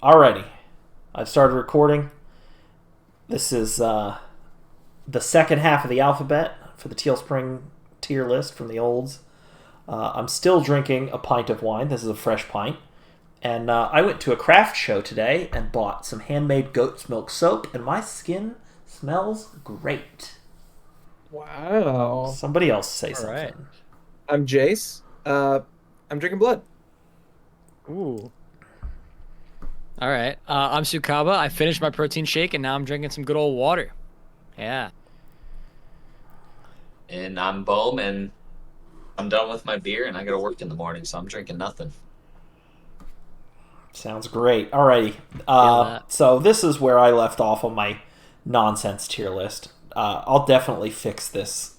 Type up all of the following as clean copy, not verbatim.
Alrighty. I've started recording. This is the second half of the alphabet for the Tealspring tier list from the olds. I'm still drinking a pint of wine. This is a fresh pint. And I went to a craft show today and bought some handmade goat's milk soap, and my skin smells great. Wow. Somebody else say All something. right. I'm Jace. I'm drinking blood. Ooh. All right. I'm Sukaba. I finished my protein shake, and now I'm drinking some good old water. Yeah. And I'm Bohm, and I'm done with my beer, and I got to work in the morning, so I'm drinking nothing. Sounds great. Alrighty. So this is where I left off on my nonsense tier list. I'll definitely fix this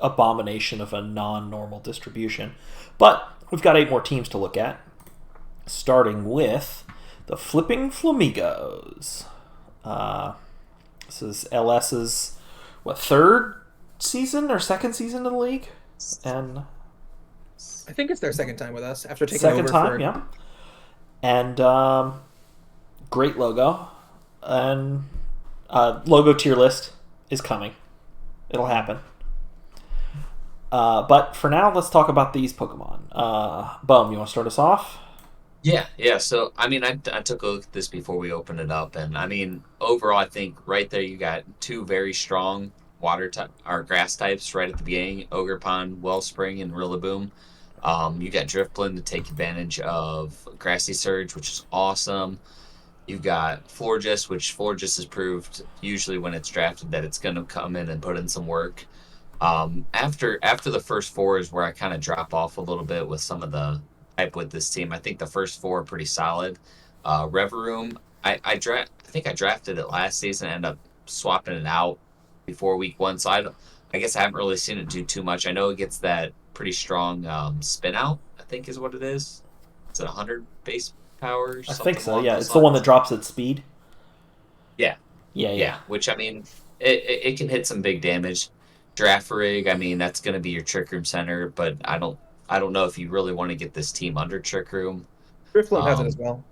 abomination of a non-normal distribution. But we've got 8 more teams to look at. Starting with the Flipping Flamingos. This is LS's, third season or second season in the league? And I think it's their second time with us after taking second over. time, yeah. And great logo. And logo tier list is coming. It'll happen. But for now, let's talk about these Pokemon. Bum, you want to start us off? Yeah. So, I mean, I took a look at this before we opened it up, and I mean, overall, I think right there you got 2 very strong water type or grass types right at the beginning: Ogerpon, Wellspring, and Rillaboom. You got Drifblim to take advantage of Grassy Surge, which is awesome. You've got Florges, which Florges has proved usually when it's drafted that it's going to come in and put in some work. After the first 4 is where I kind of drop off a little bit with some of the type with this team. I think the first 4 are pretty solid. Reverum, I think I drafted it last season and ended up swapping it out before week 1, so I guess I haven't really seen it do too much. I know it gets that pretty strong spin out, I think is what it is. Is it 100 base power? I think so, yeah. It's the one that drops at speed. Yeah. Yeah. Which, I mean, it can hit some big damage. Rig, I mean, that's going to be your Trick Room center, but I don't know if you really want to get this team under Trick Room. Drifblim has it as well.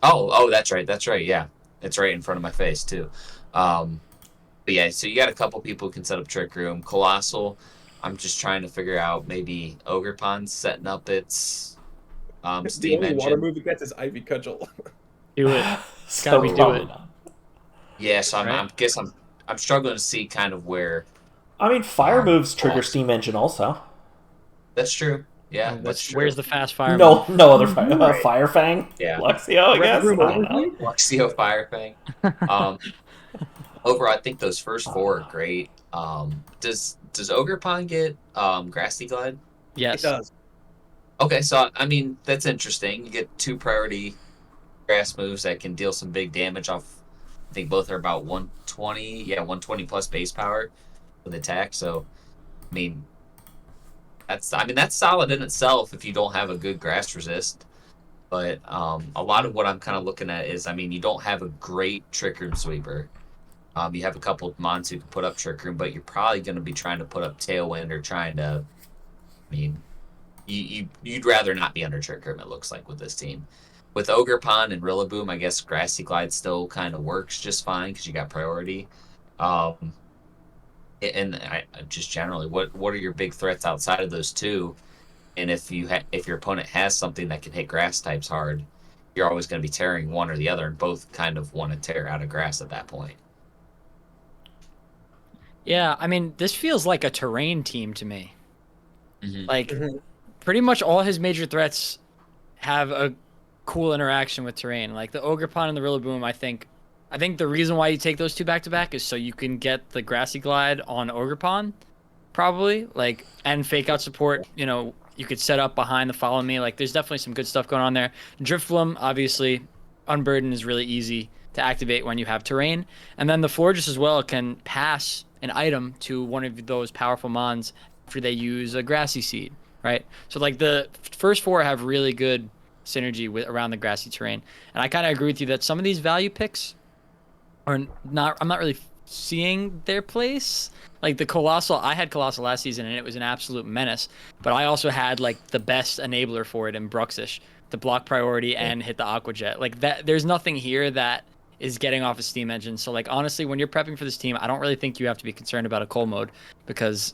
Oh, that's right, yeah. It's right in front of my face, too. But yeah, so you got a couple people who can set up Trick Room. Colossal, I'm just trying to figure out maybe Ogerpon setting up its steam the only engine. water move it gets is Ivy Cudgel. Do it. So Gotta be do it. Yeah, so Right. I'm struggling to see kind of where. I mean, fire moves trigger awesome. steam engine also. That's true. Yeah, that's true. Where's the fast fire? No other Right. Fire Fang? Yeah. Luxio, I guess? I Reverum don't know. overview? Luxio Fire Fang. Overall, I think those first 4 are great. Does Ogerpon get Grassy Glide? Yes. It does. Okay, so I mean that's interesting. You get 2 priority grass moves that can deal some big damage off. I think both are about 120. Yeah, 120 plus base power with attack. So, I mean, that's solid in itself if you don't have a good grass resist. But a lot of what I'm kind of looking at is, I mean, you don't have a great Trick Room sweeper. You have a couple of mons who can put up Trick Room, but you're probably going to be trying to put up Tailwind or trying to. I mean, you'd rather not be under Trick Room. It looks like with this team. With Ogerpon and Rillaboom, I guess Grassy Glide still kind of works just fine because you got priority. And just generally, what are your big threats outside of those 2? And if your opponent has something that can hit grass types hard, you're always going to be tearing one or the other, and both kind of want to tear out of grass at that point. Yeah, I mean, this feels like a terrain team to me. Mhm. Like, pretty much all his major threats have a cool interaction with terrain. Like the Ogerpon and the Rillaboom, I think the reason why you take those 2 back to back is so you can get the Grassy Glide on Ogerpon, probably. Like, and fake out support. You know, you could set up behind the Follow Me. Like, there's definitely some good stuff going on there. Drifblim, obviously, Unburden is really easy to activate when you have terrain, and then the Florges as well can pass an item to one of those powerful mons after they use a Grassy Seed, right? So like the first 4 have really good synergy with around the grassy terrain, and I kind of agree with you that some of these value picks are not. I'm not really seeing their place. Like the Colossal, I had Colossal last season and it was an absolute menace, but I also had like the best enabler for it in Bruxish, to block priority and hit the Aqua Jet. Like that, there's nothing here that is getting off a steam engine. So like honestly, when you're prepping for this team, I don't really think you have to be concerned about a coal mode because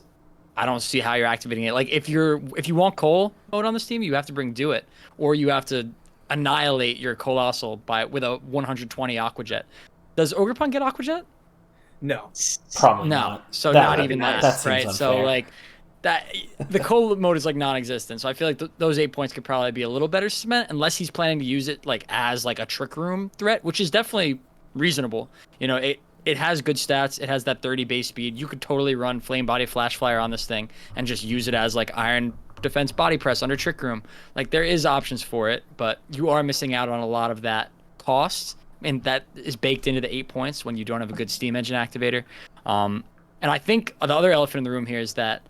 I don't see how you're activating it. Like if you want coal mode on this team, you have to bring Do It, or you have to annihilate your Colossal with a 120 Aqua Jet. Does Ogerpon get Aqua Jet? No. Probably No. not. So That not would even be- that, that seems right? So unfair. like that, the coal mode is like non-existent. So I feel like those 8 points could probably be a little better spent, unless he's planning to use it like as like a trick room threat, which is definitely reasonable. You know, it has good stats. It has that 30 base speed. You could totally run Flame Body Flash Flyer on this thing and just use it as like Iron Defense Body Press under Trick Room. Like there is options for it, but you are missing out on a lot of that cost, and that is baked into the 8 points when you don't have a good steam engine activator. And I think the other elephant in the room here is that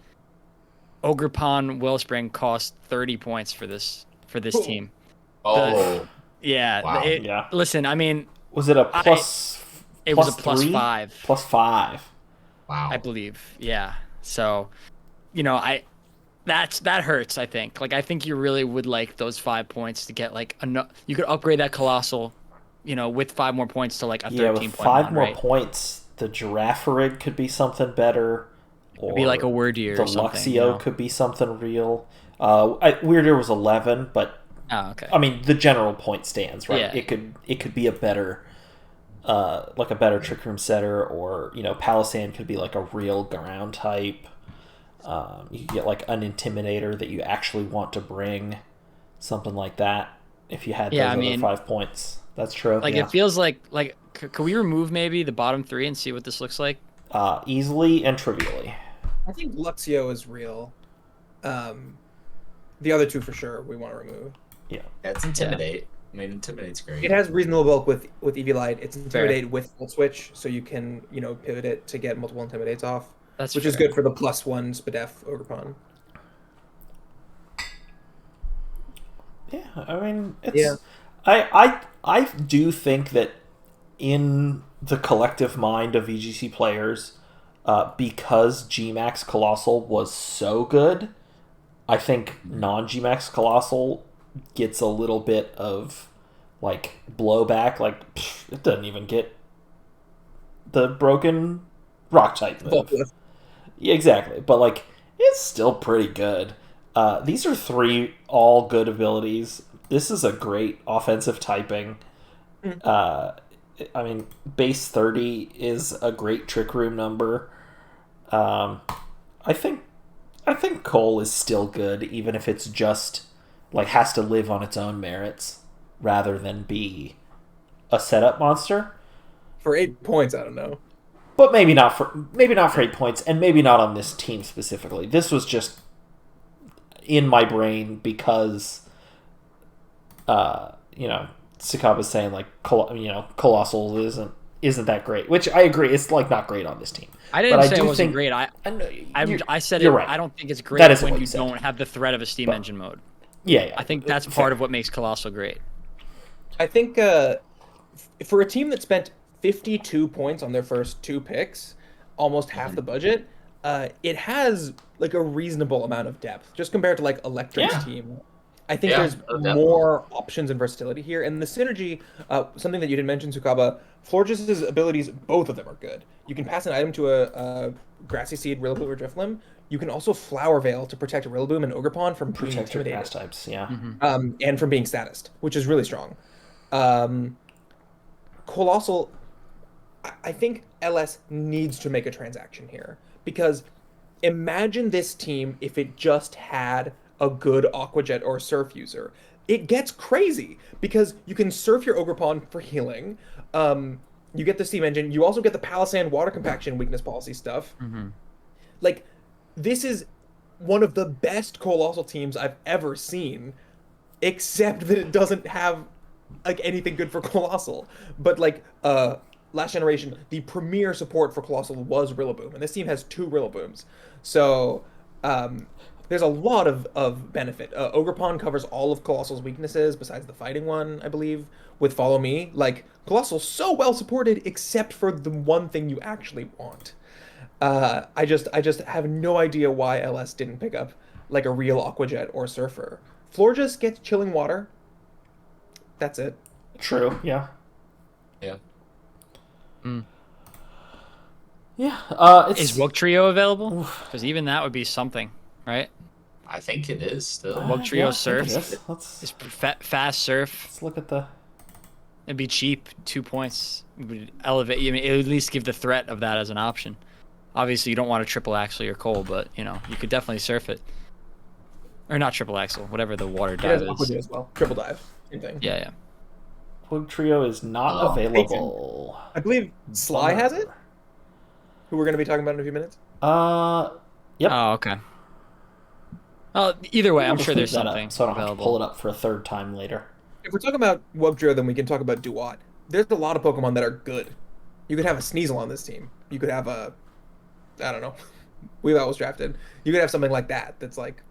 Ogerpon Wellspring cost 30 points for this team. Oh, Yeah. Wow. Yeah. Listen, I mean, Was it a plus? it was a plus +3? 5. +5. wow. I believe. Yeah. So, you know, that hurts, I think. Like I think you really would like those 5 points to get like you could upgrade that Colossal, you know, with 5 more points to like a 13 Yeah, with point 5 mon, more right? points, the Giraffe Rig could be something better. Or Be like a Wordier the or something. Luxio You know? could be something real. Weirder was 11, but Oh, okay. I mean the general point stands, right? Yeah. It could be a better like a better Trick Room setter, or you know, Palisand could be like a real ground type. You could get like an Intimidator that you actually want to bring, something like that. If you had those Yeah, I other mean, 5 points, that's true. Like yeah. it feels like could we remove maybe the bottom 3 and see what this looks like? Easily and trivially. I think Luxio is real. The other two for sure we want to remove. Yeah. That's Intimidate. I mean, Intimidate's great. It has reasonable bulk with EV Light. It's Intimidate with Full Switch, so you can, you know, pivot it to get multiple Intimidates off. That's which is fair. good for the +1 Spadef Ogerpon. Yeah, I mean, it's. Yeah. I do think that in the collective mind of VGC players, because Gmax Colossal was so good, I think non-Gmax Colossal gets a little bit of like blowback. Like it doesn't even get the broken rock type move. Yeah, exactly, but like it's still pretty good. These are 3 all good abilities. This is a great offensive typing. I mean, base 30 is a great Trick Room number. I think Cole is still good, even if it's just like has to live on its own merits rather than be a setup monster. For 8 points, I don't know. But maybe not for 8 points, and maybe not on this team specifically. This was just in my brain because, you know, Sakaba's saying like, Colossal isn't that great, which I agree. It's like not great on this team. I didn't But say do it wasn't think- great. I said you're it. right. I don't think it's great That isn't when what you you said. don't have the threat of a steam engine mode. Yeah. I think that's Fair. part of what makes Colossal great. I think for a team that spent 52 points on their first 2 picks, almost half the budget, it has like a reasonable amount of depth just compared to like Electric's Yeah. team. I think Yeah, there's definitely. more options and versatility here, and the synergy. Something that you didn't mention, Sukaba. Florges' abilities, both of them are good. You can pass an item to a Grassy Seed, Rillaboom, or Drifloon. You can also Flower Veil to protect Rillaboom and Ogerpon from being Protect your intimidated. grass types, yeah. And from being statused, which is really strong. Colossal, I think LS needs to make a transaction here, because imagine this team if it just had a good Aqua Jet or Surf user. It gets crazy because you can Surf your Ogerpon for healing. You get the Steam Engine. You also get the Palisand Water Compaction weakness policy stuff. Like, this is one of the best Colossal teams I've ever seen, except that it doesn't have like anything good for Colossal. But like last generation, the premier support for Colossal was Rillaboom, and this team has 2 Rillabooms. So there's a lot of benefit. Ogerpon covers all of Colossal's weaknesses besides the fighting one, I believe, with Follow Me. Like, Colossal's so well supported except for the one thing you actually want. I just have no idea why LS didn't pick up like a real Aqua Jet or Surfer. Florges gets Chilling Water, That's it. True. Yeah. Yeah. Yeah. Is Woke Trio available? Because even that would be something, right? I think it is still. Woke Trio Yeah, I think it surf. is. It's fast surf. Let's look at the. It'd be cheap. 2 points. It would elevate. I mean, it would at least give the threat of that as an option. Obviously, you don't want a triple axle or Cole, but you could definitely surf it. Or not triple axle, whatever the water dive is. As well. Triple dive. Same thing. Yeah. Woke Trio is not available. I believe Sly has it. Who we're going to be talking about in a few minutes. Yep. Oh, okay. Well, either way, I'm Just sure leave there's that something up, so I don't have to available. pull it up for a third time later. If we're talking about Woke Trio, then we can talk about Duat. There's a lot of Pokemon that are good. You could have a Sneasel on this team. You could have a, I don't know, Weavile was drafted. You could have something like that that's like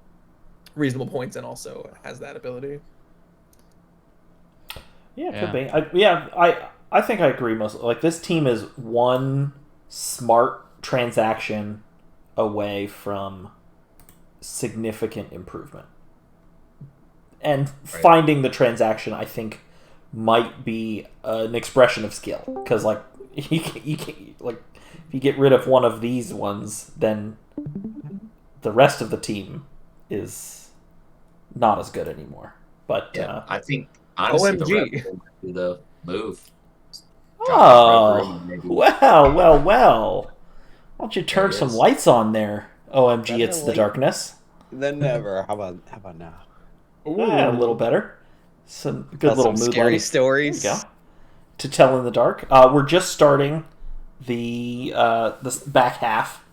reasonable points and also has that ability. Yeah, it could be. I think I agree mostly. Like, this team is one smart transaction away from significant improvement. And finding the transaction, I think, might be an expression of skill. Because, like, you can, like, if you get rid of one of these ones, then the rest of the team is not as good anymore. But yeah, I think honestly OMG. the Red Bull might be the move. Oh, well. Why don't you turn some lights on there? OMG, it's the darkness. Then never. How about now? A little better. Some good Tell little some mood scary lighting. stories. There you go. To tell in the dark. We're just starting the back half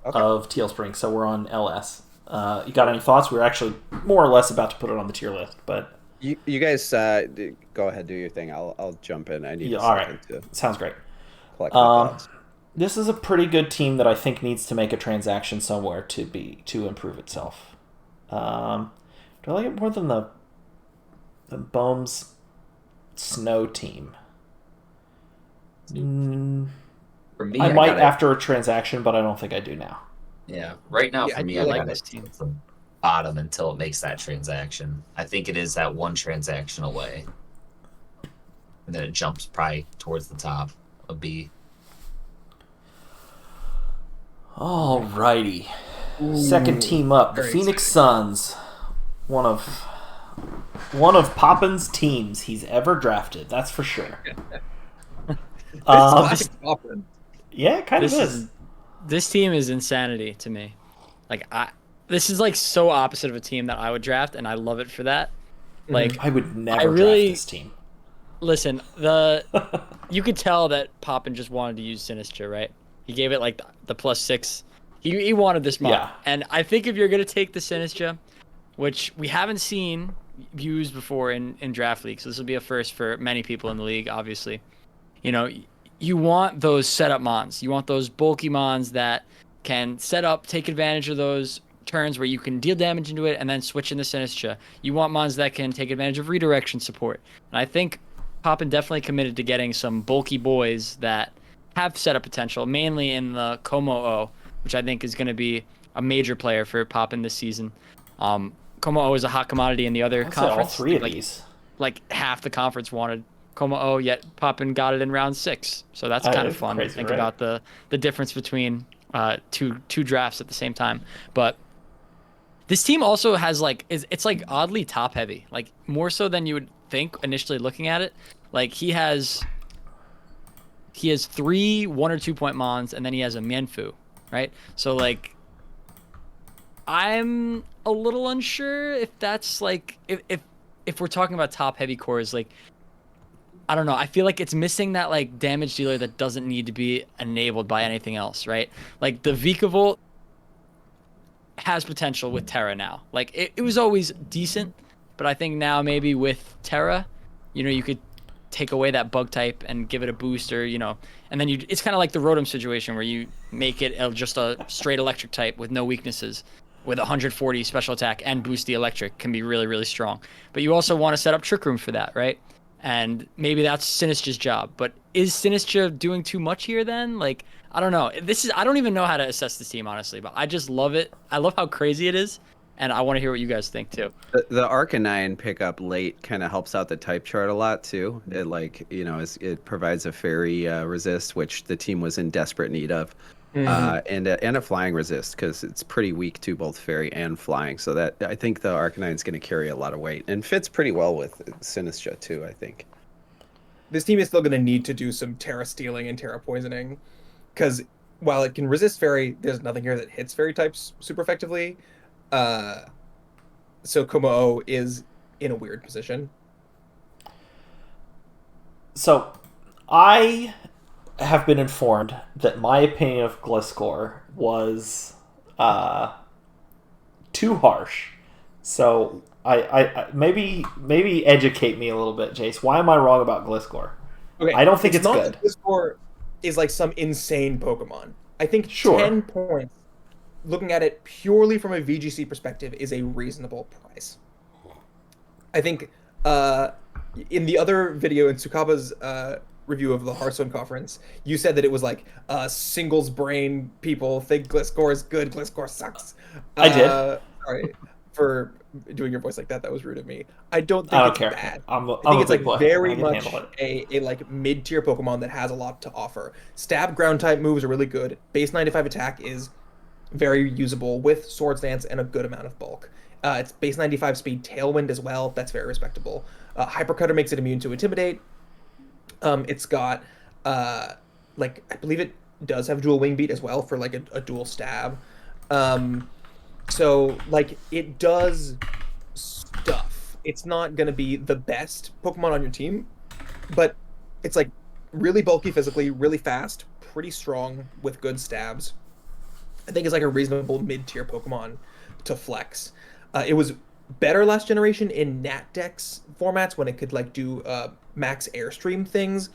of Tealspring, so we're on LS. You got any thoughts? We're actually more or less about to put it on the tier list, but You guys go ahead, do your thing. I'll jump in. I need a all second right. to Sounds great. collect my thoughts. This is a pretty good team that I think needs to make a transaction somewhere to improve itself. Do I like it more than the Bohm's Snow team? For me, I might after a transaction, but I don't think I do now. Yeah, right now for me, I like got this it team. from bottom until it makes that transaction. I think it is that one transaction away, and then it jumps probably towards the top of B. Alrighty. Second team up, the Phoenix Suns. One of Poppin's teams he's ever drafted, that's for sure. Yeah, it kind of is. This team is insanity to me. Like this is like so opposite of a team that I would draft, and I love it for that. Like I would never draft this team. Listen, you could tell that Poppin just wanted to use Sinistra, right? He gave it like the +6. He wanted this mod. Yeah. And I think if you're gonna take the Sinistra, which we haven't seen used before in draft leagues, so this will be a first for many people in the league, obviously. You want those setup mons. You want those bulky mons that can set up, take advantage of those turns where you can deal damage into it and then switch into Sinistra. You want mons that can take advantage of redirection support. And I think Poppin definitely committed to getting some bulky boys that have setup potential, mainly in the Como-O, which I think is going to be a major player for Poppin this season. Como-O is a hot commodity in the other conference. All three of these. Like half the conference wanted Como-O, yet Poppin got it in round 6. So that's kind of fun to think about the difference between two drafts at the same time. But this team also has it's like oddly top heavy, like more so than you would think initially looking at it. Like he has 3 1 or 2 point mons, and then he has a Mienfoo, right? So like I'm a little unsure if that's like if we're talking about top heavy cores, like I don't know. I feel like it's missing that like damage dealer that doesn't need to be enabled by anything else, right? Like the Vikavolt has potential with Terra now. Like it was always decent, but I think now maybe with Terra, you could take away that bug type and give it a booster, and then it's kind of like the Rotom situation where you make it just a straight electric type with no weaknesses, with 140 special attack and boost the electric can be really, really strong. But you also want to set up Trick Room for that, right? And maybe that's Sinistra's job. But is Sinistra doing too much here then? Like, I don't know. I don't even know how to assess this team, honestly, but I just love it. I love how crazy it is. and I want to hear what you guys think too. The Arcanine pickup late kind of helps out the type chart a lot too. It it provides a fairy resist, which the team was in desperate need of, and a flying resist because it's pretty weak to both fairy and flying. So that I think the Arcanine's going to carry a lot of weight and fits pretty well with Sinistcha too. I think. This team is still going to need to do some Terra stealing and Terra poisoning, because while it can resist fairy, there's nothing here that hits fairy types super effectively. So Kumo is in a weird position. So, I have been informed that my opinion of Gliscor was too harsh. So, I maybe educate me a little bit, Jace. Why am I wrong about Gliscor? Okay, I don't think it's not good. That Gliscor is like some insane Pokemon. I think Sure. 10 points, looking at it purely from a VGC perspective, is a reasonable price. I think in the other video, in Tsukaba's review of the Hearthstone conference, you said that it was like singles brain people think Gliscor is good, Gliscor sucks. I did. Sorry for doing your voice like that. That was rude of me. I don't think it's bad. I think it's like very much a like mid-tier Pokemon that has a lot to offer. Stab ground type moves are really good. Base 95 attack is very usable with Swords Dance and a good amount of bulk. It's base 95 speed Tailwind as well. That's very respectable. Hypercutter makes it immune to Intimidate. It's got like I believe it does have dual Wing Beat as well for like a dual stab. So like it does stuff. It's not gonna be the best Pokemon on your team, but it's like really bulky physically, really fast, pretty strong with good stabs. I think it's like a reasonable mid-tier Pokemon to flex. It was better last generation in Nat Dex formats when it could like do max Airstream things,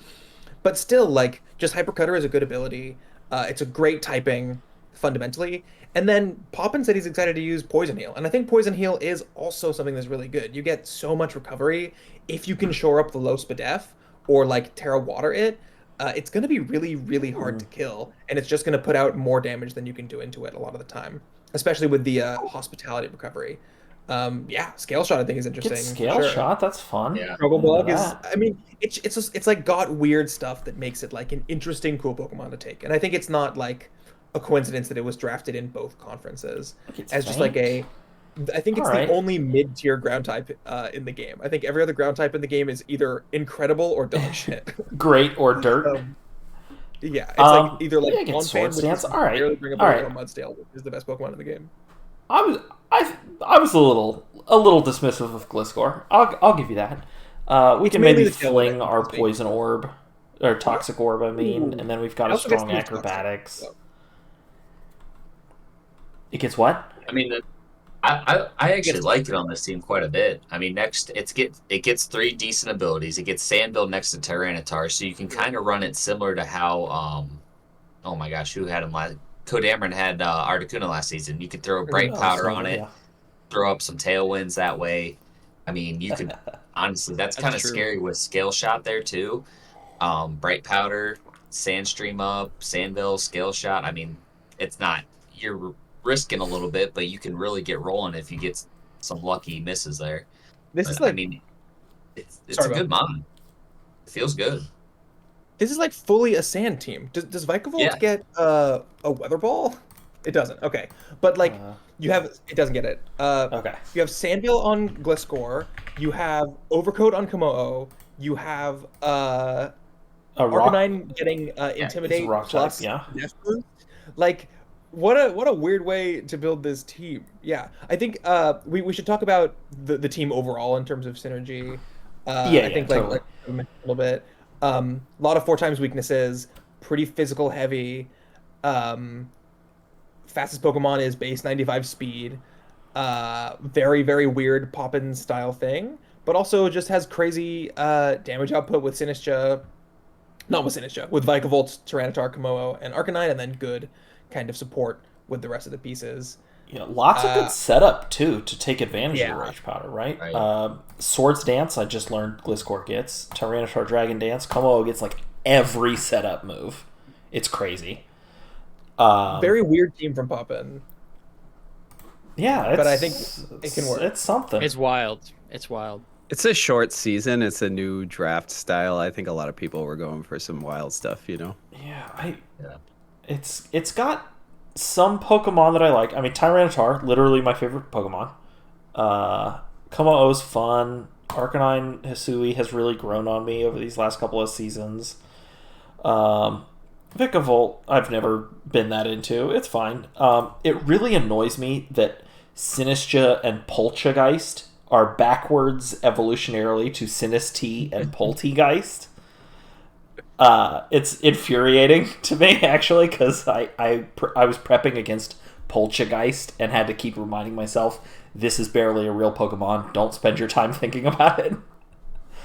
but still like just Hypercutter is a good ability. It's a great typing fundamentally. And then Poppin said he's excited to use Poison Heal, and I think Poison Heal is also something that's really good. You get so much recovery if you can shore up the low Spadef or like Terra Water it. It's going to be really, really hard to kill, and it's just going to put out more damage than you can do into it a lot of the time, especially with the hospitality recovery. Scale Shot I think is interesting. Get Scale Shot, that's fun. Yeah. Struggle Bug is, I mean, it's like got weird stuff that makes it like an interesting, cool Pokemon to take, and I think it's not like a coincidence that it was drafted in both conferences as just like I think it's the only mid-tier ground type in the game. I think every other ground type in the game is either incredible or dog shit. Great or dirt. It's like either like on fan, which is barely bringable, or Mudsdale, which is the best Pokemon in the game. I was a little dismissive of Gliscor. I'll give you that. We can maybe fling our Poison Orb or Toxic Orb. I mean, and then we've got a strong Acrobatics. It gets what? I mean, I actually like it on this team quite a bit. I mean, next it gets 3 decent abilities. It gets Sandbill next to Tyranitar, so you can kind of run it similar to how oh my gosh, who had him last? Kodamarin had Articuno last season. You could throw Bright Powder on it, throw up some Tailwinds that way. I mean, you could honestly, that's kind of scary with Scale Shot there too. Bright Powder, Sandstream up, Sandbill, Scale Shot. I mean, it's not, you're risking a little bit, but you can really get rolling if you get some lucky misses there. I mean, it's a good mod. It feels good. This is like fully a sand team. Does Vikavolt get a Weather Ball? It doesn't. Okay, but like it doesn't get it. Okay. You have Sandbill on Gliscor. You have Overcoat on Komo. You have Arcanine getting Intimidate plus Death Boost. Like, what a weird way to build this team. Yeah, I think we should talk about the team overall in terms of synergy. I think totally. like a little bit. A lot of 4x weaknesses, pretty physical heavy. Fastest Pokemon is base 95 speed. Very, very weird Poppin style thing, but also just has crazy damage output with Sinistcha. Not with Sinistcha, with Vikavolt, Tyranitar, Komo, and Arcanine, and then good kind of support with the rest of the pieces. Yeah, lots of good setup too to take advantage of the Rage Powder, right? Swords Dance, I just learned Gliscor gets. Tyranitar Dragon Dance, Komo gets like every setup move. It's crazy. Very weird team from Poppin. Yeah, but I think it can work. It's something. It's wild. It's wild. It's a short season. It's a new draft style. I think a lot of people were going for some wild stuff, you know? Yeah, Yeah. It's got some Pokemon that I like. I mean, Tyranitar, literally my favorite Pokemon. Como-O's fun. Arcanine Hisui has really grown on me over these last couple of seasons. Vikavolt, I've never been that into. It's fine. It really annoys me that Sinistcha and Poltergeist are backwards evolutionarily to Sinistea and Poltegeist. It's infuriating to me, actually, because I was prepping against Poltergeist and had to keep reminding myself, this is barely a real Pokemon. Don't spend your time thinking about it.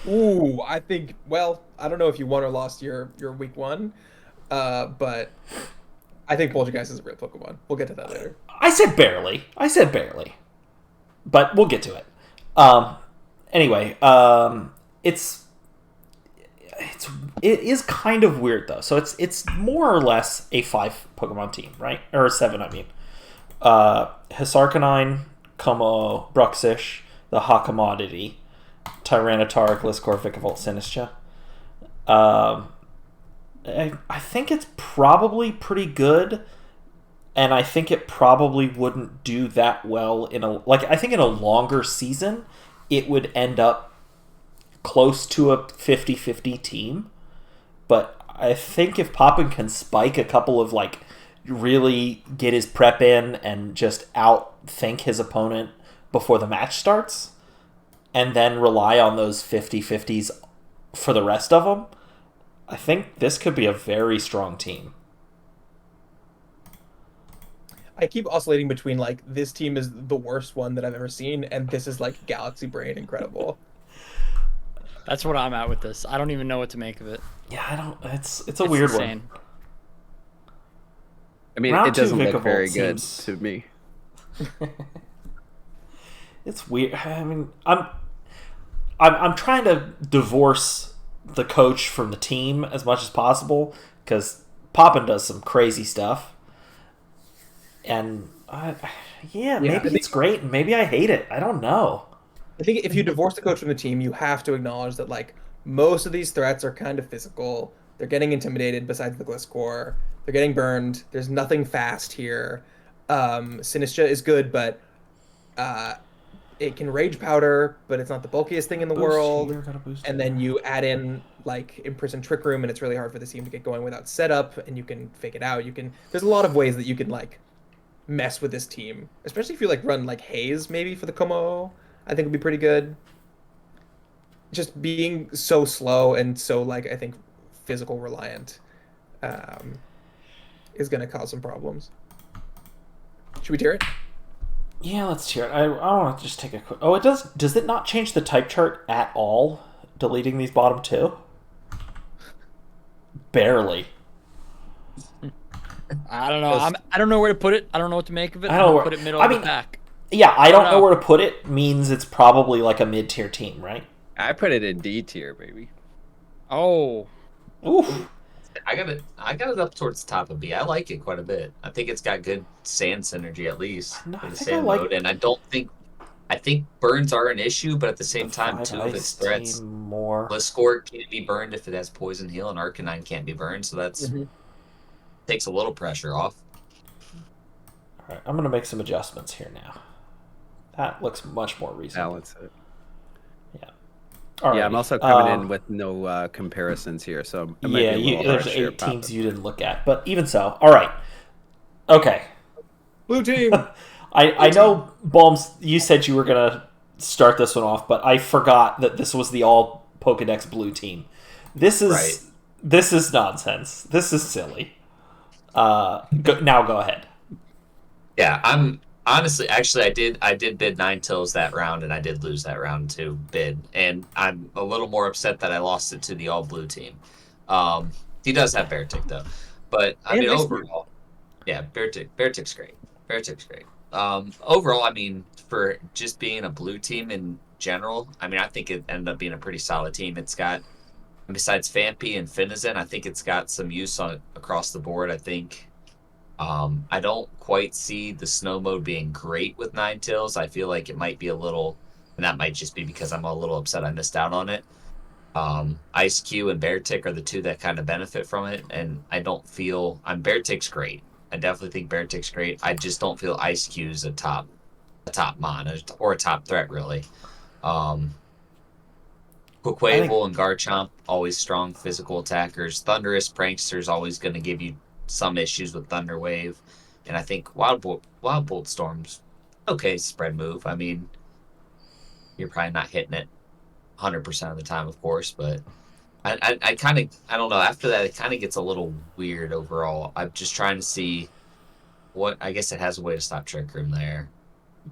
Ooh, I think. Well, I don't know if you won or lost your week 1, but I think Poltergeist is a real Pokemon. We'll get to that later. I said barely, but we'll get to it. Anyway, it is kind of weird though. So it's more or less a 5 Pokemon team, right? Or 7, I mean. Hisarcanine, Como, Bruxish, the Hakamodity, Tyranitar, Gliscor, Vikavolt, Sinistcha. I think it's probably pretty good, and I think it probably wouldn't do that well I think in a longer season, it would end up close to a 50-50 team. But I think if Poppin can spike a couple of really get his prep in and just outthink his opponent before the match starts, and then rely on those 50-50s for the rest of them, I think this could be a very strong team. I keep oscillating between this team is the worst one that I've ever seen, and this is Galaxy Brain incredible. That's what I'm at with this. I don't even know what to make of it. Yeah, I don't. It's a weird insane. one. I mean, it doesn't look very good to me. It's weird. I mean, I'm trying to divorce the coach from the team as much as possible because Poppin does some crazy stuff, and maybe it's great and maybe I hate it. I don't know. I think if you divorce the coach from the team, you have to acknowledge that most of these threats are kind of physical. They're getting intimidated besides the Gliscor. They're getting burned. There's nothing fast here. Sinistcha is good, but it can Rage Powder, but it's not the bulkiest thing in the world. And then you add in Imprison Trick Room, and it's really hard for the team to get going without setup, and you can fake it out. There's a lot of ways that you can mess with this team, especially if you run Haze maybe for the Como. I think would be pretty good. Just being so slow and so I think physical reliant is going to cause some problems. Should we tier it? Yeah, let's tier it. I want to just take a quick... Oh, it does. Does it not change the type chart at all? Deleting these bottom 2? Barely. I don't know. I don't know where to put it. I don't know what to make of it. I don't know put it middle of the pack. Yeah, I don't know where to put it means it's probably a mid-tier team, right? I put it in D tier, baby. Oh. Oof. I got it up towards the top of B. I like it quite a bit. I think it's got good sand synergy at least No, for I the think sand I like- mode, and I think burns are an issue, but at the same time, two of its threats, More. Gliscor can't be burned if it has Poison Heal, and Arcanine can't be burned, so that's takes a little pressure off. All right, I'm going to make some adjustments here now. That looks much more reasonable. Balance it. Yeah. All right. Yeah, I'm also coming in with no comparisons here, so it might be a little there's harsh here, 8 teams Papa. you didn't look at, but even so. All right. Okay. Blue team. I know, Balms, you said you were going to start this one off, but I forgot that this was the all Pokedex blue team. This is nonsense. This is silly. Now go ahead. Yeah, I'm honestly, actually, I did bid 9 tills that round, and I did lose that round to bid, and I'm a little more upset that I lost it to the all blue team. He does have Beartic though, but I mean overall, yeah, Beartic's great. Beartic's great. Overall, I mean, for just being a blue team in general, I mean, I think it ended up being a pretty solid team. It's got, besides Fampi and Finizen, I think it's got some use on across the board. I think I don't quite see the snow mode being great with Ninetales. I feel like it might be a little, and that might just be because I'm a little upset I missed out on it. Ice Cube and Bear Tick are the two that kind of benefit from it, and I don't feel Bear Tick's great. I definitely think Bear Tick's great. I just don't feel Ice Cube's a top mon or a top threat really. Um, Quaquaval and Garchomp always strong physical attackers. Thunderous Prankster's always going to give you some issues with Thunder Wave, and I think Wild Bolt Storm's okay spread move. I mean, you're probably not hitting it 100% of the time, of course, but I kind of I don't know. After that, it kind of gets a little weird overall. I'm just trying to see what I guess it has a way to stop Trick Room there.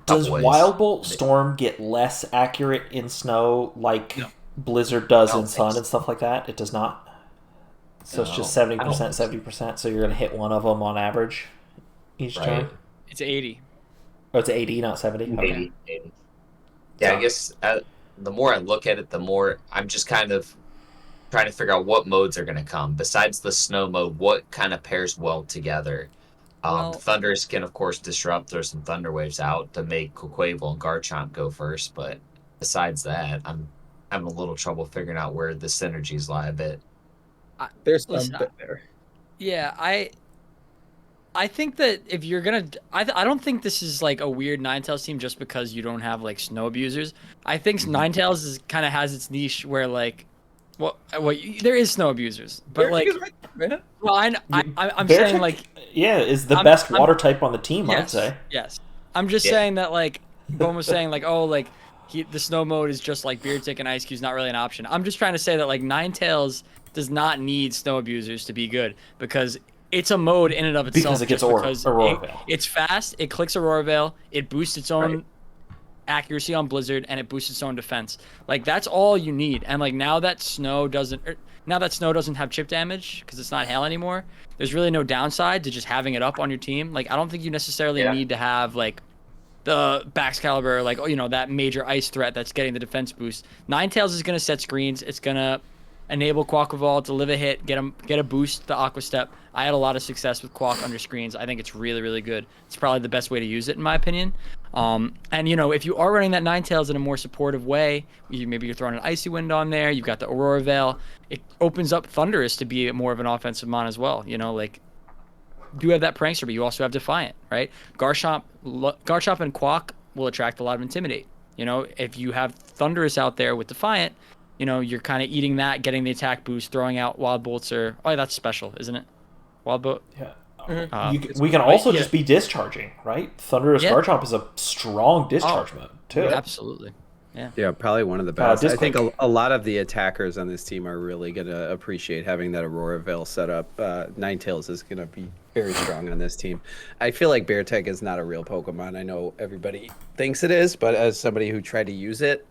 Does Wild Bolt Storm get less accurate in snow like Blizzard does in Sun and stuff like that? It does not. So it's just 70%, 70%. So you're going to hit one of them on average each turn? It's 80. Oh, it's 80, not 70? Okay. 80. Yeah, I guess the more I look at it, the more I'm just kind of trying to figure out what modes are going to come. Besides the snow mode, what kind of pairs well together? Thunders can, of course, disrupt. There's some Thunder Waves out to make Quaquaval and Garchomp go first. But besides that, I'm having a little trouble figuring out where the synergies lie a bit. There's some bit there. Yeah, I think that if you're gonna, I don't think this is like a weird Ninetales team just because you don't have like snow abusers. I think Ninetales is kind of has its niche where like, there is snow abusers, but like, well, I'm saying like, is the best water type on the team. Yes, I'd say. Yes, I'm just saying that like, Bone was saying like, oh like, the snow mode is just like Beard Tick and Ice Cube's not really an option. I'm just trying to say that like Ninetales does not need snow abusers to be good because it's a mode in and of itself. Because it gets Aurora Veil. It's fast. It clicks Aurora Veil. It boosts its own accuracy on Blizzard, and it boosts its own defense. Like that's all you need. And like now that snow doesn't have chip damage because it's not hail anymore. There's really no downside to just having it up on your team. Like I don't think you necessarily need to have like the Baxcalibur, like that major ice threat that's getting the defense boost. Ninetales is gonna set screens. It's gonna enable Quaquaval to live a hit, get a boost, the Aqua Step. I had a lot of success with Quack under screens. I think it's really, really good. It's probably the best way to use it, in my opinion. And, if you are running that Ninetales in a more supportive way, maybe you're throwing an Icy Wind on there, you've got the Aurora Veil, it opens up Thunderous to be more of an offensive mon as well. Like, you have that Prankster, but you also have Defiant, right? Garchomp and Quack will attract a lot of Intimidate. If you have Thunderous out there with Defiant, you're kind of eating that, getting the attack boost, throwing out Wild Bolts that's special, isn't it? Wild Bolt. Yeah. We can also just be discharging, right? Thunderous Garchomp is a strong discharge mode too. Absolutely. Yeah, probably one of the best. I think a lot of the attackers on this team are really going to appreciate having that Aurora Veil set up. Ninetales is going to be very strong on this team. I feel like Bear Tech is not a real Pokemon. I know everybody thinks it is, but as somebody who tried to use it,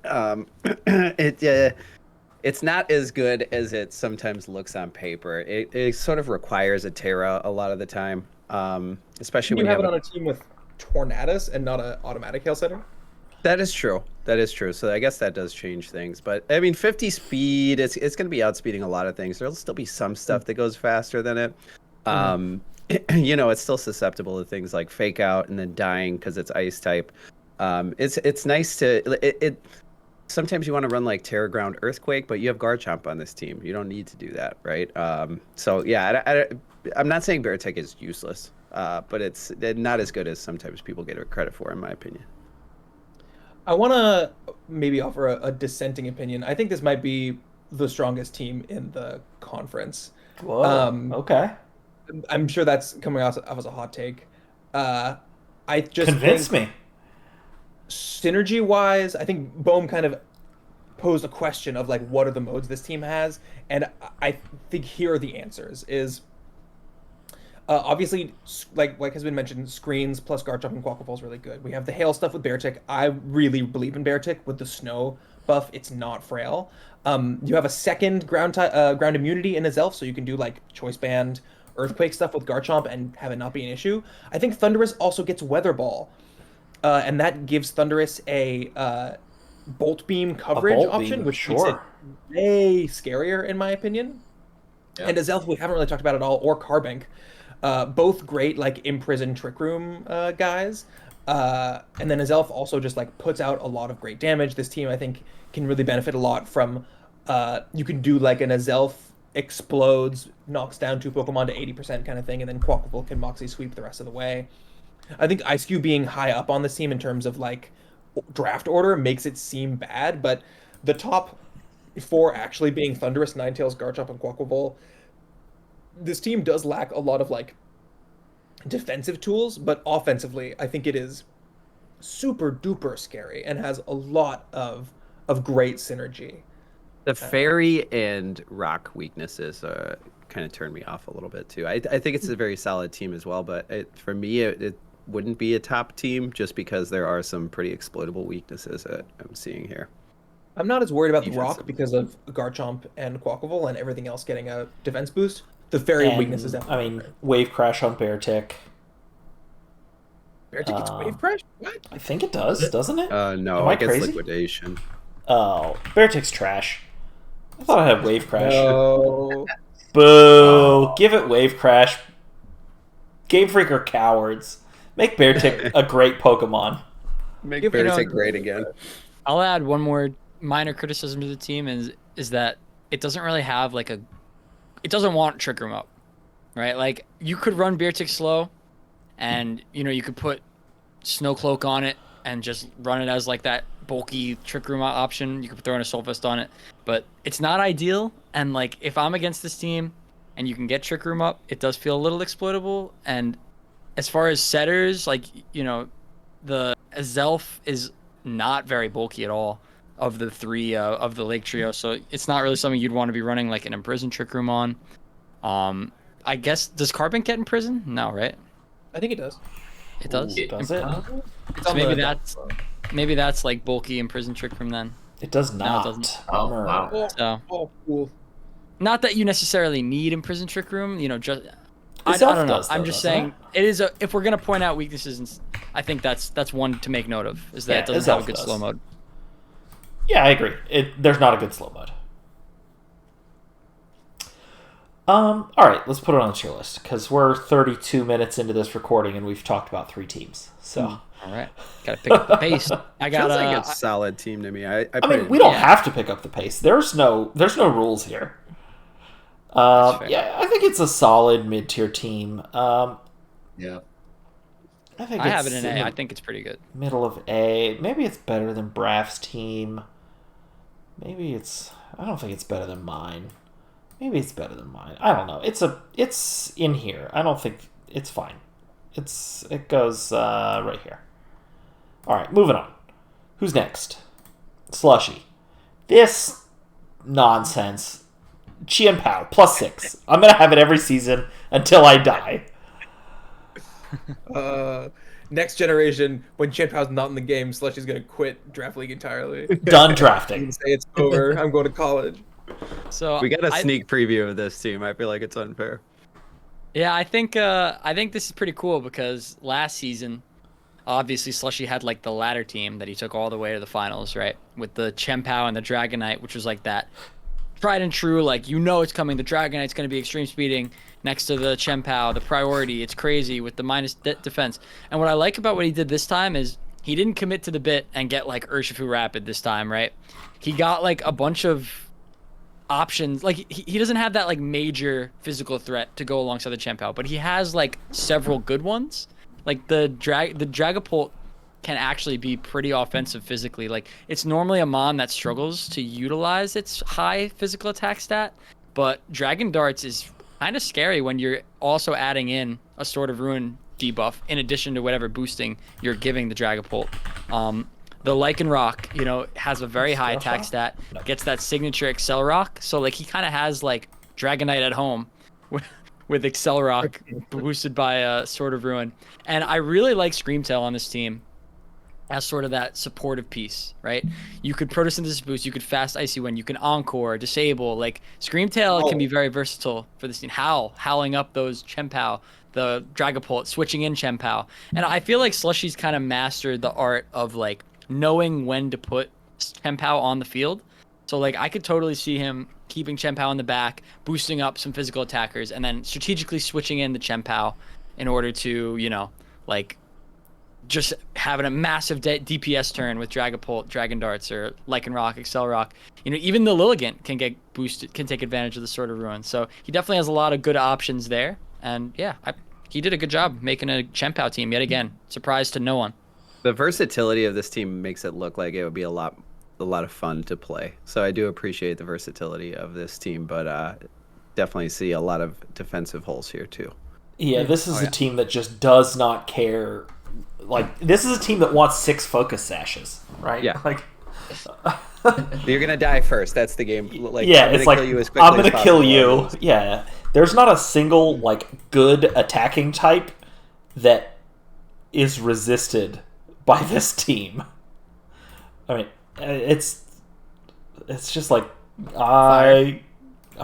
it's not as good as it sometimes looks on paper. It sort of requires a Terra a lot of the time, especially when you have it on a team with Tornadus and not an automatic Hail Setter. That is true. So I guess that does change things. But I mean, 50 speed, it's going to be outspeeding a lot of things. There'll still be some stuff that goes faster than it. It's still susceptible to things like Fake Out and then dying because it's ice type. It's nice to sometimes you want to run like Terra Ground Earthquake, but you have Garchomp on this team. You don't need to do that, right? I'm not saying Bear Tech is useless, but it's not as good as sometimes people get credit for, in my opinion. I want to maybe offer a dissenting opinion. I think this might be the strongest team in the conference. Whoa. Okay. I'm sure that's coming out as a hot take. I just convince me. Synergy-wise, I think Bohm kind of posed a question of like, what are the modes this team has, and I think here are the answers. Is obviously, like has been mentioned, screens plus Garchomp and Quaquaval is really good. We have the hail stuff with Bear Tick. I really believe in Bear Tick with the snow buff. It's not frail. You have a second ground immunity in Azelf, so you can do like Choice Band, Earthquake stuff with Garchomp and have it not be an issue. I think Thunderous also gets Weather Ball, and that gives Thunderous a Bolt Beam coverage option, which makes it way scarier in my opinion. Yeah. And Azelf we haven't really talked about at all, or Carbink. Both great like imprison trick room guys. And then his elf also just like puts out a lot of great damage. This team I think can really benefit a lot from you can do like an Azelf explodes, knocks down 2 Pokemon to 80% kind of thing, and then Quackable can Moxie sweep the rest of the way. I think Ice Cube being high up on the team in terms of like draft order makes it seem bad, but the top four actually being Thundurus, Ninetales, Garchomp, and Quackable, this team does lack a lot of like defensive tools, but offensively, I think it is super duper scary and has a lot of great synergy. The fairy and rock weaknesses kind of turn me off a little bit too. I think it's a very solid team as well, but for me, it wouldn't be a top team just because there are some pretty exploitable weaknesses that I'm seeing here. I'm not as worried about the rock because of Garchomp and Quackable and everything else getting a defense boost. The fairy weakness is definitely. I mean, Wave Crash on Beartick. Beartick gets Wave Crash? What? I think it does, doesn't it? No, it gets Liquidation. Oh, Beartick's trash. I thought I had Wave Crash. No. Boo! Oh. Give it Wave Crash. Game Freak are cowards. Make Beartick a great Pokemon. Make Beartick great again. I'll add one more minor criticism to the team is that it doesn't really have like it doesn't want Trick Room up, right? Like you could run Beartick slow, and you could put Snow Cloak on it and just run it as like that bulky Trick Room option. You could throw in a Soul Fist on it, but it's not ideal. And like if I'm against this team and you can get Trick Room up, it does feel a little exploitable. And as far as setters, like the Azelf is not very bulky at all of the three of the Lake Trio, so it's not really something you'd want to be running like an Imprison Trick Room on. I guess, does Carbon get Imprison? No, right? I think it does. It does? Does it? So maybe that's like bulky Imprison Trick Room then. It does not. No, it doesn't. Oh, wow. So, Cool. not that you necessarily need Imprison Trick Room, just I Azelf don't know. does, though, I'm just doesn't saying it is if we're gonna point out weaknesses, I think that's one to make note of, is that it doesn't have a good slow mode. Yeah, I agree. There's not a good slow mode. All right, let's put it on the tier list because we're 32 minutes into this recording and we've talked about 3 teams. So, all right, gotta pick up the pace. I got like a solid team to me. I mean, we don't have to pick up the pace. There's no rules here. Yeah, I think it's a solid mid-tier team. Yeah. I have it in A. I think it's pretty good. Middle of A. Maybe it's better than Braff's team. I don't think it's better than mine. Maybe it's better than mine. I don't know. It's in here. I don't think it's fine. It goes right here. All right, moving on. Who's next? Slushy. This nonsense. Chien-Pao, +6. I'm going to have it every season until I die. Next generation, when Chien-Pao's not in the game, Slushy's going to quit Draft League entirely. Done drafting. Say it's over. I'm going to college. So we got a sneak preview of this team. I feel like it's unfair. Yeah, I think this is pretty cool because last season, obviously Slushy had like the ladder team that he took all the way to the finals, right? With the Chien-Pao and the Dragonite, which was like that tried and true, like it's coming. The Dragonite's going to be extreme speeding next to the Chien-Pao, the priority. It's crazy with the minus defense. And what I like about what he did this time is he didn't commit to the bit and get like Urshifu Rapid this time, right? He got like a bunch of options. Like he doesn't have that like major physical threat to go alongside the Chien-Pao, but he has like several good ones. Like the Dragapult can actually be pretty offensive physically. Like it's normally a mon that struggles to utilize its high physical attack stat, but Dragon Darts is kind of scary when you're also adding in a Sword of Ruin debuff in addition to whatever boosting you're giving the Dragapult. The Lycanroc, has a very high attack stat, gets that signature Excel Rock, so like he kind of has like Dragonite at home with Excel Rock boosted by Sword of Ruin. And I really like Screamtail on this team as sort of that supportive piece, right? You could Photosynthesis boost, you could fast Icy Wind, you can Encore, disable. Like Screamtail can be very versatile for this team. Howling up those Chien-Pao, the Dragapult, switching in Chien-Pao. And I feel like Slushy's kind of mastered the art of like knowing when to put Chien-Pao on the field. So like I could totally see him keeping Chen Pao in the back, boosting up some physical attackers, and then strategically switching in the Chen Pao in order to, like just having a massive DPS turn with Dragapult, Dragon Darts, or Lycan Rock, Excel Rock. Even the Lilligant can get boosted, can take advantage of the Sword of Ruin. So he definitely has a lot of good options there. And yeah, he did a good job making a Chen Pao team yet again. Surprise to no one. The versatility of this team makes it look like it would be a lot of fun to play. So I do appreciate the versatility of this team, but definitely see a lot of defensive holes here too. Yeah, this is a team that just does not care. Like, this is a team that wants 6 focus sashes, right? Yeah. Like, you're gonna die first. That's the game. Like, yeah, I'm it's gonna like, kill you as quickly I'm gonna as kill possible. you. Yeah. There's not a single, like, good attacking type that is resisted by this team. I mean, it's just like, I'll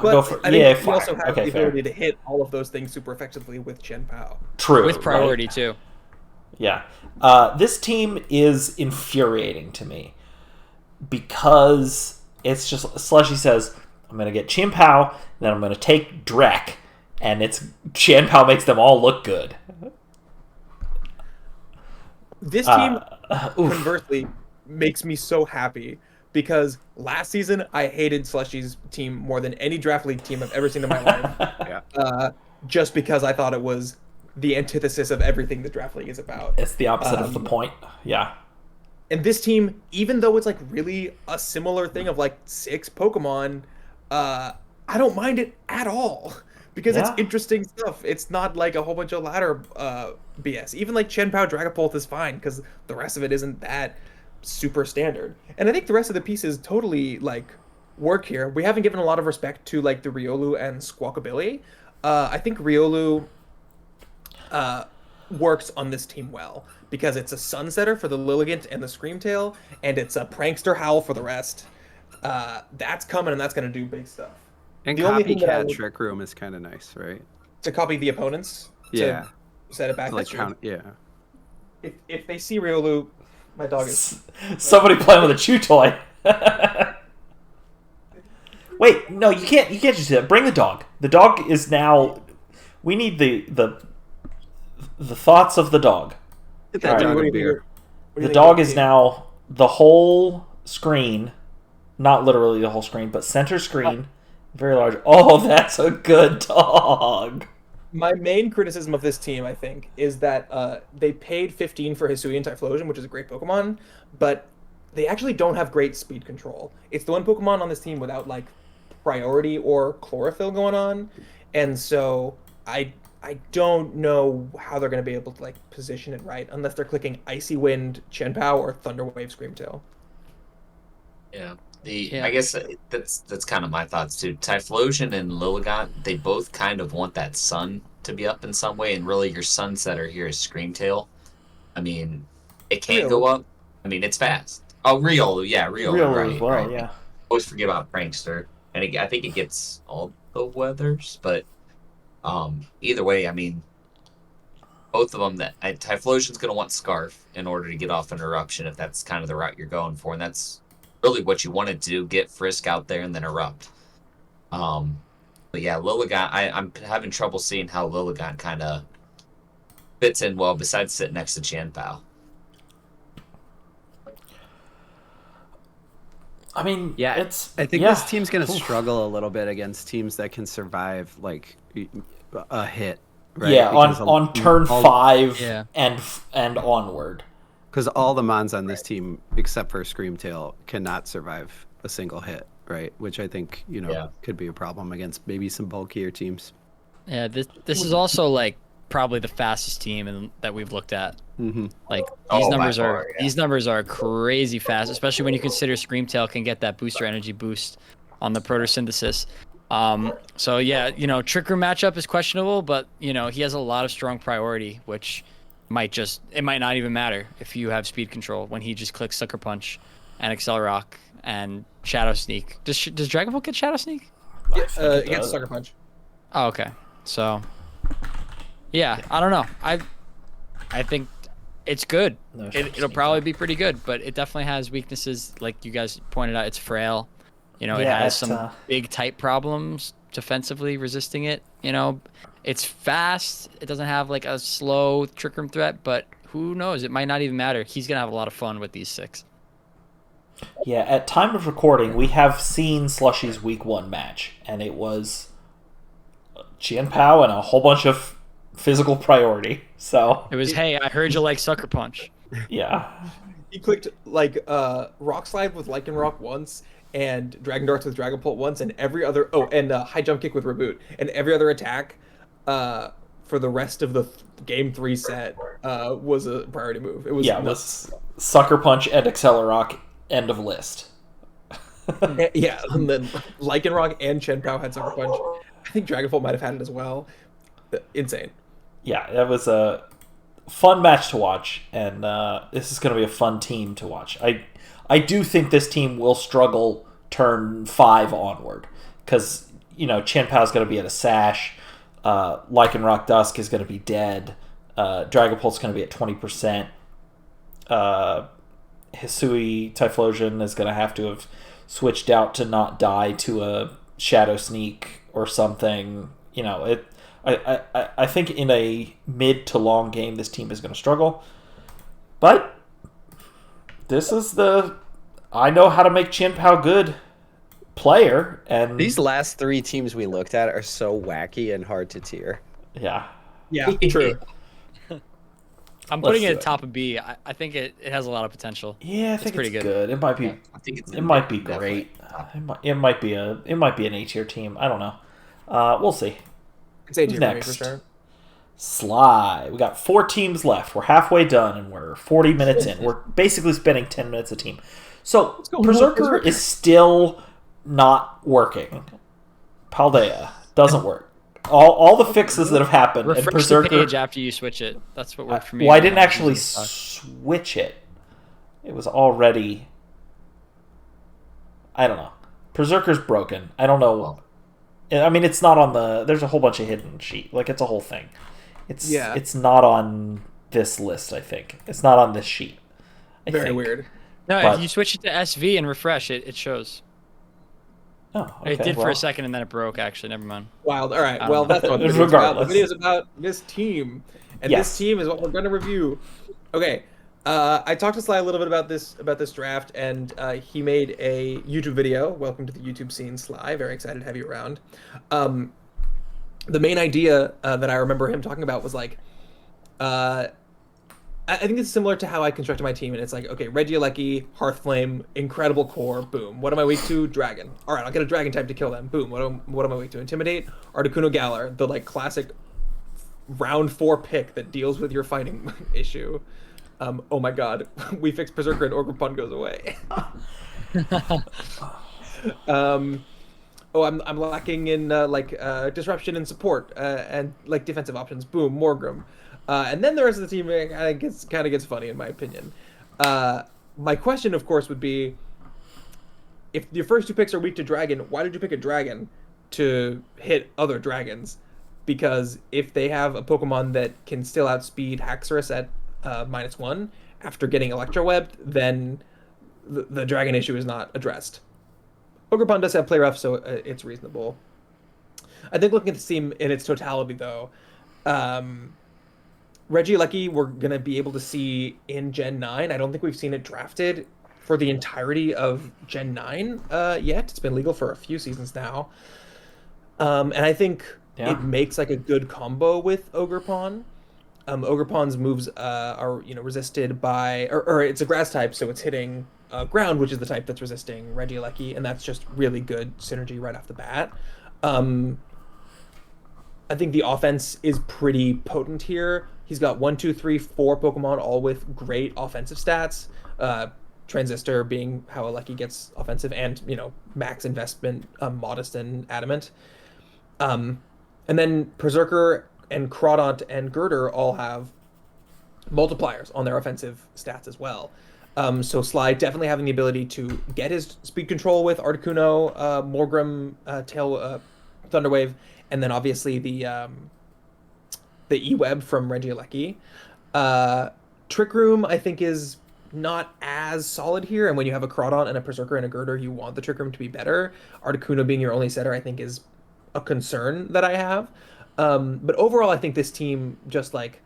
go for, I think fire. you also have Okay, the fair. ability to hit all of those things super effectively with Chen Pao. True. With priority, right? too. Yeah. This team is infuriating to me because it's just, Slushy says, I'm going to get Chen Pao, then I'm going to take Drek, and Chen Pao makes them all look good. This team, conversely, makes me so happy because last season I hated Slushy's team more than any draft league team I've ever seen in my life. Yeah. Just because I thought it was the antithesis of everything the draft league is about. It's the opposite of the point. Yeah. And this team, even though it's like really a similar thing of like 6 Pokemon, I don't mind it at all because it's interesting stuff. It's not like a whole bunch of ladder BS. Even like Chen Pao Dragapult is fine because the rest of it isn't that super standard. And I think the rest of the pieces totally like work here. We haven't given a lot of respect to like the Riolu and Squawkabilly. I think Riolu works on this team well because it's a Sunsetter for the Lilligant and the Screamtail, and it's a Prankster Howl for the rest. That's coming, and that's going to do big stuff. And The only thing that I copycat would- Trick Room is kind of nice, right? To copy the opponents, Yeah. to set it back. Like That's true. yeah. If they see Riolu, my dog is. Somebody playing with a chew toy. Wait, no, you can't just do that. Bring the dog. The dog is now. We need the thoughts of the dog. Get that All right. dog a beer. The dog is now the whole screen, not literally the whole screen, but center screen, very large. Oh, that's a good dog. My main criticism of this team, I think, is that they paid 15 for Hisuian Typhlosion, which is a great Pokemon, but they actually don't have great speed control. It's the one Pokemon on this team without like priority or chlorophyll going on, and so I don't know how they're going to be able to like position it right unless they're clicking Icy Wind, Chen Pao, or Thunder Wave Screamtail. Yeah. I guess that's kind of my thoughts too. Typhlosion and Lilligant, they both kind of want that sun to be up in some way, and really your Sunsetter here is Screamtail. I mean, it can't go up. I mean, it's fast. Oh, Riolu, right, as well, right. yeah. Always forget about Prankster, and I think it gets all the weathers, but either way, I mean, both of them. Typhlosion's going to want Scarf in order to get off an Eruption if that's kind of the route you're going for, and that's really what you want to do, get Frisk out there and then Erupt. But yeah, Lilligant, I'm having trouble seeing how Lilligant kind of fits in well besides sitting next to Chen Pao. I mean, Yeah, I think this team's going to struggle a little bit against teams that can survive like a hit. Right? Yeah, Because on turn 5 Yeah. and onward. Because all the Mons on this team, except for Screamtail, cannot survive a single hit, right? Which I think, could be a problem against maybe some bulkier teams. Yeah, this is also like probably the fastest team that we've looked at. Mm-hmm. Like By far, yeah. these numbers are crazy fast, especially when you consider Screamtail can get that booster energy boost on the photosynthesis. So yeah, Trick Room matchup is questionable, but he has a lot of strong priority, which might not even matter if you have speed control when he just clicks Sucker Punch and Excel Rock and Shadow Sneak. Does Dragon Ball get Shadow Sneak? It gets Sucker Punch. Oh, okay. So yeah, I don't know. I think it's good. It'll probably be pretty good, but it definitely has weaknesses, like you guys pointed out. It's frail. You know, it has some big type problems defensively resisting it. You know, it's fast. It doesn't have like a slow trick room threat, but who knows? It might not even matter. He's gonna have a lot of fun with these 6. Yeah, at time of recording, we have seen Slushy's Week 1 match, and it was Chien Pao and a whole bunch of physical priority. So it was, hey, I heard you like Sucker Punch. Yeah. He clicked like Rock Slide with Lycanroc once, and Dragon Darts with Dragon Pult once, and every other and High Jump Kick with Reboot, and every other attack for the rest of the Game 3 set was a priority move. It was it was Sucker Punch and Accelerock, end of list. Yeah, and then Lycanroc and Chien Pao had Sucker Punch. I think Dragon Pult might have had it as well. Insane. Yeah, that was a fun match to watch, and this is going to be a fun team to watch. I do think this team will struggle turn 5 onward, because, you know, Chien Pao's going to be at a sash, Lycanroc Dusk is going to be dead, Dragapult's going to be at 20%, Hisui Typhlosion is going to have switched out to not die to a Shadow Sneak or something. You know, I think in a mid to long game, this team is going to struggle. But this is I know how to make Chien Pao good player. And these last 3 teams we looked at are so wacky and hard to tier. Yeah. Yeah, true. I'm putting it at top of B. I think it has a lot of potential. Yeah, I think it's pretty good. It might be. I think it might be great. It might be an A-tier team. I don't know. We'll see. It's A-tier next? For sure. Sly. We got 4 teams left. We're halfway done, and we're 40 minutes in. We're basically spending 10 minutes a team. So Berserker is still not working. Paldea doesn't work. All the fixes that have happened. Refresh and Berserker, the page after you switch it. That's what worked for me. Well, I didn't actually switch it. It was already... I don't know. Berserker's broken. I don't know. I mean, it's not on the... There's a whole bunch of hidden sheet. Like, it's a whole thing. It's not on this list, I think. It's not on this sheet. Very weird. No, if you switch it to SV and refresh it, it shows. Oh, okay. It did for a second, and then it broke, actually. Never mind. Wild. All right. Well, that's what the video's about. The video's about this team. And this team is what we're going to review. Okay. I talked to Sly a little bit about this draft, and he made a YouTube video. Welcome to the YouTube scene, Sly. Very excited to have you around. The main idea that I remember him talking about was like, I think it's similar to how I constructed my team, and it's like, okay, Regieleki, Hearthflame, Incredible Core, boom. What am I weak to? Dragon. All right, I'll get a Dragon type to kill them. Boom. What am I weak to? Intimidate, Articuno Galar, the like classic round 4 pick that deals with your fighting issue. Oh my god, we fixed Berserker and Ogerpon goes away. I'm lacking in disruption and support and like defensive options. Boom, Morgrim. And then the rest of the team kind of gets funny in my opinion. My question, of course, would be, if your first 2 picks are weak to Dragon, why did you pick a Dragon to hit other dragons? Because if they have a Pokemon that can still outspeed Haxorus at -1 after getting Electrowebbed, then the Dragon issue is not addressed. Ogerpon does have Play Rough, so it's reasonable. I think looking at the team in its totality, though, Regieleki we're going to be able to see in Gen 9. I don't think we've seen it drafted for the entirety of Gen 9 yet. It's been legal for a few seasons now. And I think it makes like a good combo with Ogerpon. Ogerpon's moves are resisted by... Or it's a grass type, so it's hitting ground, which is the type that's resisting Regieleki, and that's just really good synergy right off the bat. I think the offense is pretty potent here. He's got 1, 2, 3, 4 Pokemon, all with great offensive stats. Transistor being how Aleki gets offensive, and max investment, Modest and Adamant. And then Berserker and Crawdont and Girder all have multipliers on their offensive stats as well. So Sly definitely having the ability to get his speed control with Articuno, Morgrim, Tail, Thunderwave, and then obviously the E-Web from Regieleki. Trick Room, I think, is not as solid here. And when you have a Crawdon and a Berserker and a Girder, you want the Trick Room to be better. Articuno being your only setter, I think, is a concern that I have. But overall, I think this team just like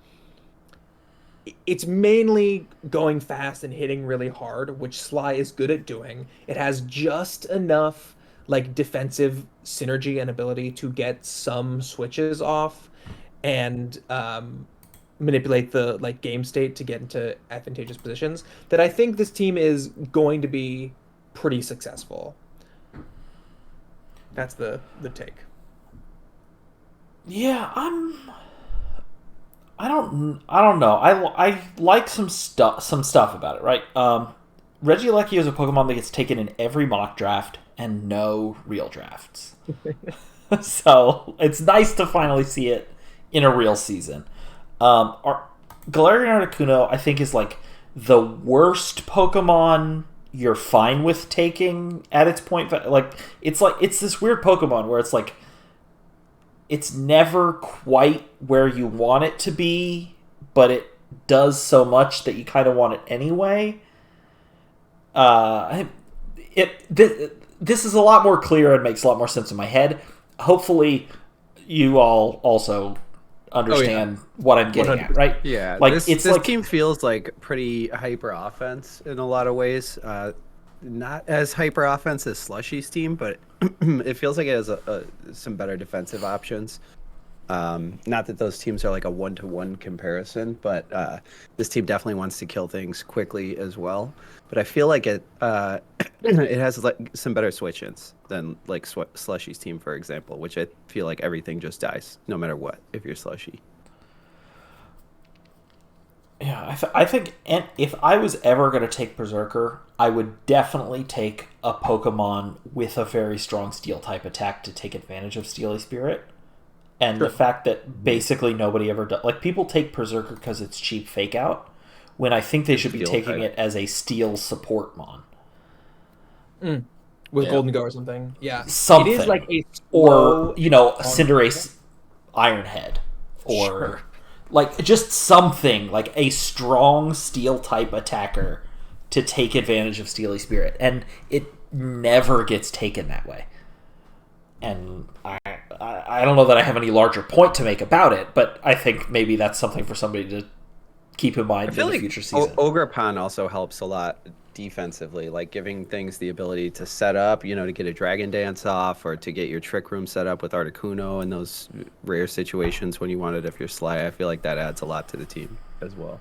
it's mainly going fast and hitting really hard, which Sly is good at doing. It has just enough like defensive synergy and ability to get some switches off and manipulate the like game state to get into advantageous positions that I think this team is going to be pretty successful. That's the take. Yeah, I don't know. I like some stuff about it, right? Regieleki is a Pokemon that gets taken in every mock draft and no real drafts. So it's nice to finally see it in a real season. Galarian Articuno, I think, is like the worst Pokemon you're fine with taking at its point. Like it's this weird Pokemon where it's like it's never quite where you want it to be, but it does so much that you kind of want it anyway. This is a lot more clear and makes a lot more sense in my head. Hopefully, you all also understand what I'm getting 100%. at, right? Yeah, like this team feels like pretty hyper offense in a lot of ways. Not as hyper offense as Slushy's team, but it feels like it has some better defensive options. Not that those teams are like a 1-to-1 comparison, but this team definitely wants to kill things quickly as well. But I feel like it it has like some better switch-ins than like Slushy's team, for example, which I feel like everything just dies no matter what if you're Slushy. Yeah, I think if I was ever going to take Berserker, I would definitely take a Pokemon with a very strong Steel-type attack to take advantage of Steely Spirit. And Sure. the fact that basically nobody ever does... Like, people take Berserker because it's cheap fake-out, when I think they should be taking it as a Steel support mon. With Yeah. Golden Go or something. Yeah. Something. It is like a Or, slow Cinderace Ironhead. Or... Sure. Like, just something, like a strong Steel-type attacker to take advantage of Steely Spirit. And it never gets taken that way. And I don't know that I have any larger point to make about it, but I think maybe that's something for somebody to keep in mind in the future season. Ogerpon also helps a lot defensively, like giving things the ability to set up, to get a Dragon Dance off or to get your Trick Room set up with Articuno in those rare situations when you want it if you're Sly. I feel like that adds a lot to the team as well.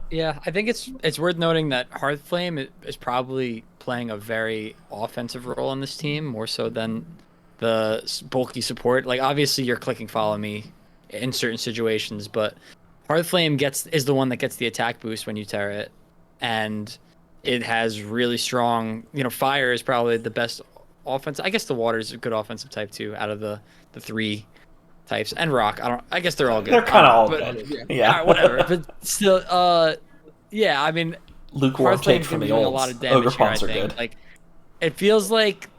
Yeah, I think it's worth noting that Hearthflame is probably playing a very offensive role on this team, more so than the bulky support. Like, obviously, you're clicking follow me in certain situations, but Hearthflame is the one that gets the attack boost when you tear it, and it has really strong. Fire is probably the best offense. I guess the water is a good offensive type too, out of the three types, and rock. I guess they're all good. They're kind of all but, good. Yeah, whatever. But still, yeah. I mean, Lukewarm take from the doing a olds. lot of damage here, I Ogerpons are think. good. Like, it feels like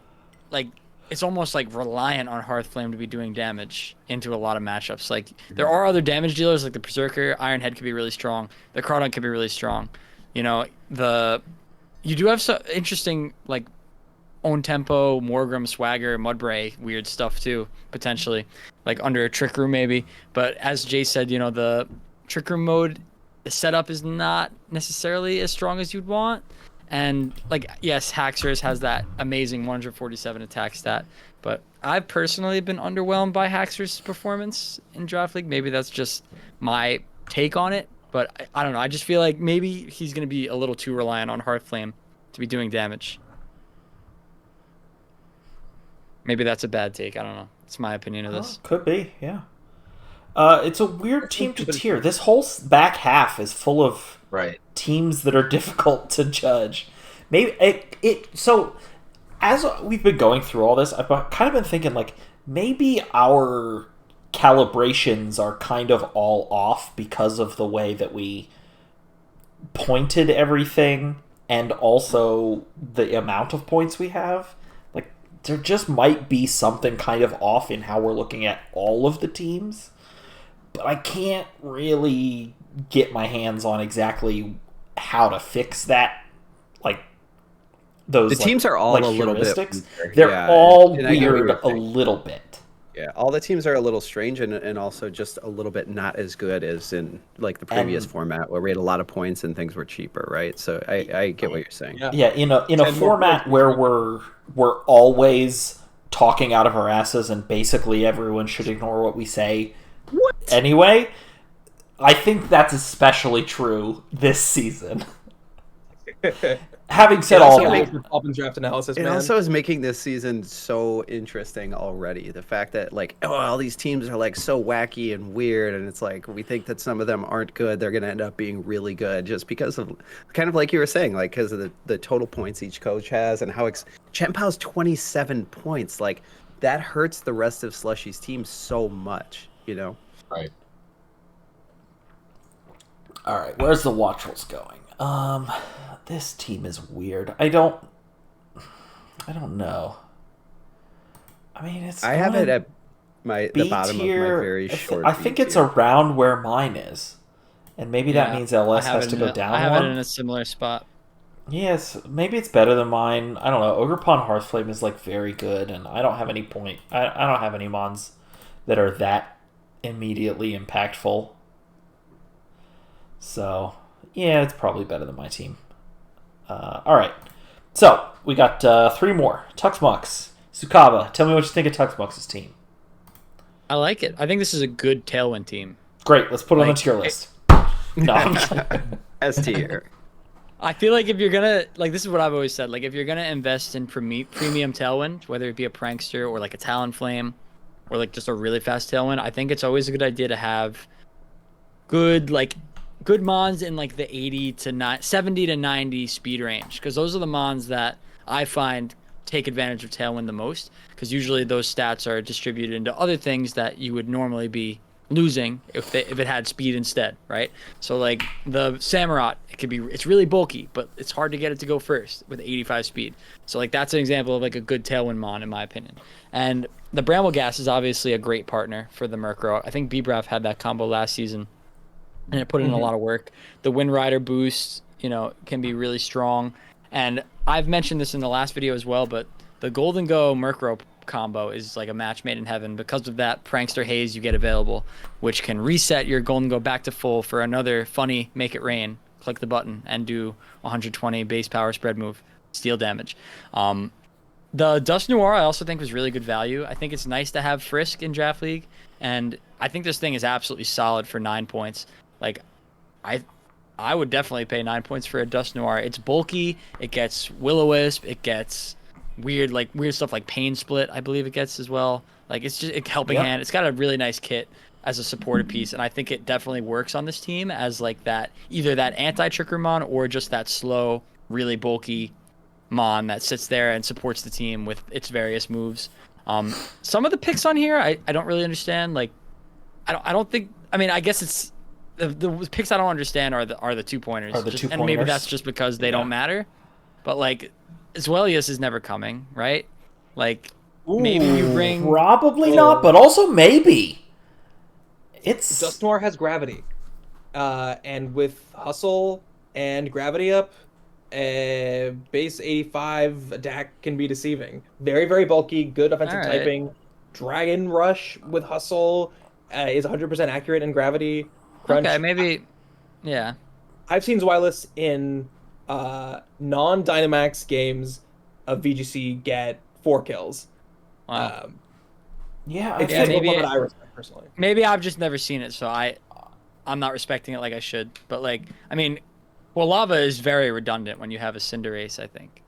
it's almost like reliant on Hearthflame to be doing damage into a lot of matchups. Like, there are other damage dealers, like the Berserker. Ironhead could be really strong. The Crawdon could be really strong. You do have some interesting, like, own tempo, Morgrem, Swagger, Mudbray, weird stuff too, potentially. Like under a Trick Room maybe. But as Jay said, the Trick Room mode, the setup is not necessarily as strong as you'd want. And, like, yes, Haxorus has that amazing 147 attack stat, but I've personally been underwhelmed by Haxorus' performance in Draft League. Maybe that's just my take on it, but I don't know. I just feel like maybe he's going to be a little too reliant on Hearthflame to be doing damage. Maybe that's a bad take. I don't know. It's my opinion of this. Could be, yeah. It's a weird team to tier. This whole back half is full of teams that are difficult to judge. Maybe so as we've been going through all this, I've kind of been thinking like maybe our calibrations are kind of all off because of the way that we pointed everything and also the amount of points we have. Like, there just might be something kind of off in how we're looking at all of the teams. but I can't really get my hands on exactly how to fix that. Like those, the teams are all like a little bit heuristics. weird. They're Yeah, all and I get what weird you're a saying. little bit. Yeah, all the teams are a little strange and also just a little bit not as good as in like the previous And- format where we had a lot of points and things were cheaper, right? So I get what you're saying. Yeah, in a 10 more format points, where we're always talking out of our asses and basically everyone should ignore what we say anyway. I think that's especially true this season. Having said all that, Dolphins draft analysis, It man. also is making this season so interesting already. The fact that like, oh, all these teams are like so wacky and weird, and it's like we think that some of them aren't good. They're going to end up being really good just because of kind of like you were saying, like because of the total points each coach has and how Chen Pao's 27 points. Like that hurts the rest of Slushy's team so much, you know? Right. all right, where's the watch list going? This team is weird. I don't know. I mean, it's. I have it at the B bottom of my tier. very short. I think B it's tier. around where mine is, and maybe that means LS I have has it to in go a- down I have one. it in a similar spot. Yes, maybe it's better than mine. I don't know. Ogre Pawn Hearthflame is like very good, and I don't have any point. I don't have any mons that are that immediately impactful. So yeah, it's probably better than my team. All right, so we got 3 more. Tuxmux, Sukaba. Tell me what you think of Tuxmux's team. I like it. I think this is a good Tailwind team. Great, let's put it on the Like, tier list. No, I'm kidding. S tier. I feel like if you're gonna like, this is what I've always said. Like, if you're gonna invest in premium Tailwind, whether it be a Prankster or like a Talonflame, or like just a really fast Tailwind, I think it's always a good idea to have good mons in like the 70 to 90 speed range, because those are the mons that I find take advantage of Tailwind the most, because usually those stats are distributed into other things that you would normally be losing if it had speed instead, right? So like the Samurott, it's really bulky, but it's hard to get it to go first with 85 speed. So like that's an example of like a good Tailwind mon in my opinion. And the Brambleghast is obviously a great partner for the Murkrow. I think Beebrav had that combo last season, and it put in a lot of work. The Wind Rider boost, can be really strong. And I've mentioned this in the last video as well, but the Golden Go Murkrow combo is like a match made in heaven because of that Prankster Haze you get available, which can reset your Golden Go back to full for another funny Make It Rain. Click the button and do 120 base power spread move, steal damage. The Dust Noir I also think was really good value. I think it's nice to have Frisk in Draft League, and I think this thing is absolutely solid for 9 points. Like, I would definitely pay 9 points for a Dust Noir. It's bulky. It gets Will-O-Wisp. It gets weird stuff like Pain Split, I believe it gets as well. Like, it's just a helping hand. It's got a really nice kit as a supported piece, and I think it definitely works on this team as like that, either that anti-trickery mon or just that slow, really bulky mon that sits there and supports the team with its various moves. Some of the picks on here I don't really understand. Like, I don't think. I mean, I guess it's the picks I don't understand are the 2-pointers. And maybe that's just because they don't matter. But like, Zweilius is never coming, right? Like, maybe you bring probably not, but also maybe. It's Dust Noir has gravity, and with hustle and gravity up, base 85 attack can be deceiving. Very, very bulky, good offensive typing. Dragon Rush with hustle is 100% accurate in gravity. Crunch. Okay, maybe, yeah. I've seen Zweilius in non-Dynamax games of VGC get 4 kills. Wow. It's just one that I respect personally. Maybe I've just never seen it, so I'm not respecting it like I should. But like, I mean, Quilava is very redundant when you have a Cinderace, I think.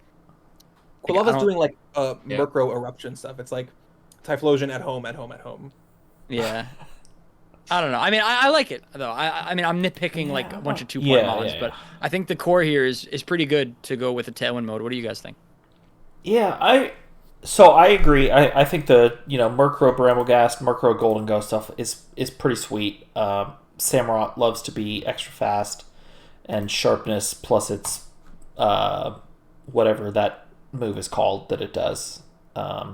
Quilava's doing like Murkrow eruption stuff. It's like Typhlosion at home. Yeah. I don't know. I mean, I like it though. I mean, I'm nitpicking like a bunch of 2-point mons, but I think the core here is pretty good to go with the Tailwind mode. What do you guys think? Yeah, I agree. I think the Murkrow Brambleghast, Murkrow Golden Go stuff is pretty sweet. Samurott loves to be extra fast, and sharpness plus its whatever that move is called that it does.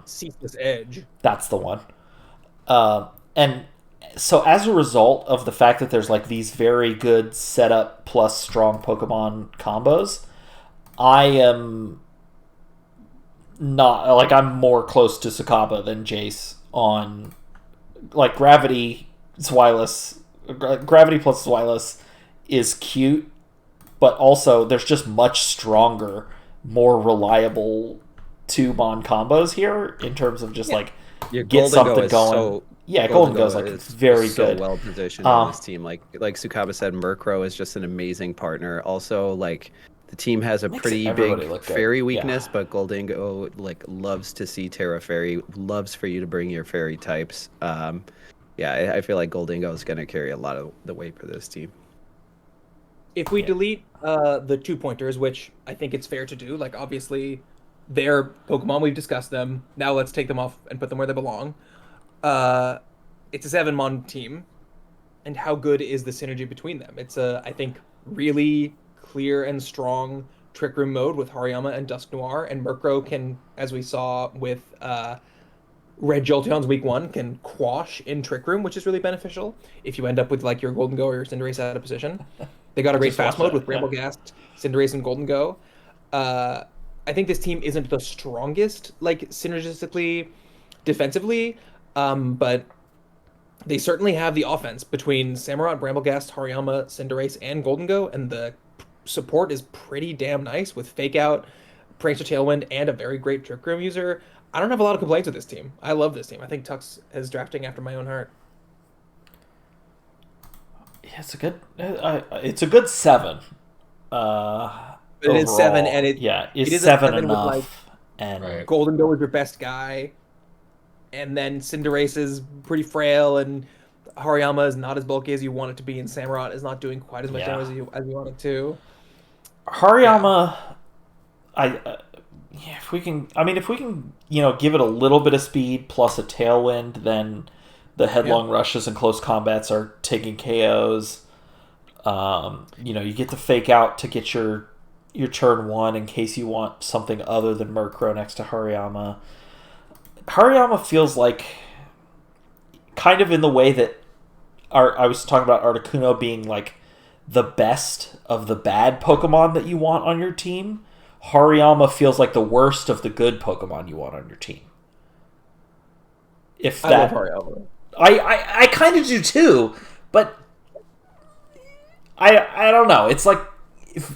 Ceaseless Edge. That's the one. so as a result of the fact that there's like these very good setup plus strong Pokemon combos, I am not like I'm more close to Sakaba than Jace on like Gravity Zweilous. Gravity plus Zweilous is cute, but also there's just much stronger, more reliable two Mon combos here in terms of just like get something going. Golden Go is like very good. So well positioned on this team. Like Sukaba said, Murkrow is just an amazing partner. Also, like the team has a pretty big fairy weakness, but Golden Go like loves to see Terra Fairy, loves for you to bring your fairy types. I feel like Golden Go is going to carry a lot of the weight for this team. If we delete the 2-pointers, which I think it's fair to do, like obviously they're Pokemon, we've discussed them. Now let's take them off and put them where they belong. It's a 7-Mon team, and how good is the synergy between them? It's I think, really clear and strong Trick Room mode with Hariyama and Dusk Noir, and Murkrow can, as we saw with Red Jolteon's week 1, can quash in Trick Room, which is really beneficial if you end up with like your Golden Go or your Cinderace out of position. They got a great fast mode with Bramblegast, Cinderace, and Golden Go. I think this team isn't the strongest, like synergistically, defensively, but they certainly have the offense between Samurott, Bramblegast, Hariyama, Cinderace, and Golden Go, and the support is pretty damn nice with Fake Out, Prankster Tailwind, and a very great Trick Room user. I don't have a lot of complaints with this team. I love this team. I think Tux is drafting after my own heart. Yeah, it's a good 7. It is 7, and it is 7 enough? With, like, and Golden Go is your best guy, and then Cinderace is pretty frail, and Hariyama is not as bulky as you want it to be, and Samurott is not doing quite as much damage as you want it to. Hariyama, if we can, give it a little bit of speed plus a tailwind, then the headlong rushes and close combats are taking KOs. You get to Fake Out to get your turn 1 in case you want something other than Murkrow next to Hariyama. Hariyama feels like kind of in the way that I was talking about Articuno being like the best of the bad Pokemon that you want on your team. Hariyama feels like the worst of the good Pokemon you want on your team. I love Hariyama. I kind of do too, but I don't know. It's like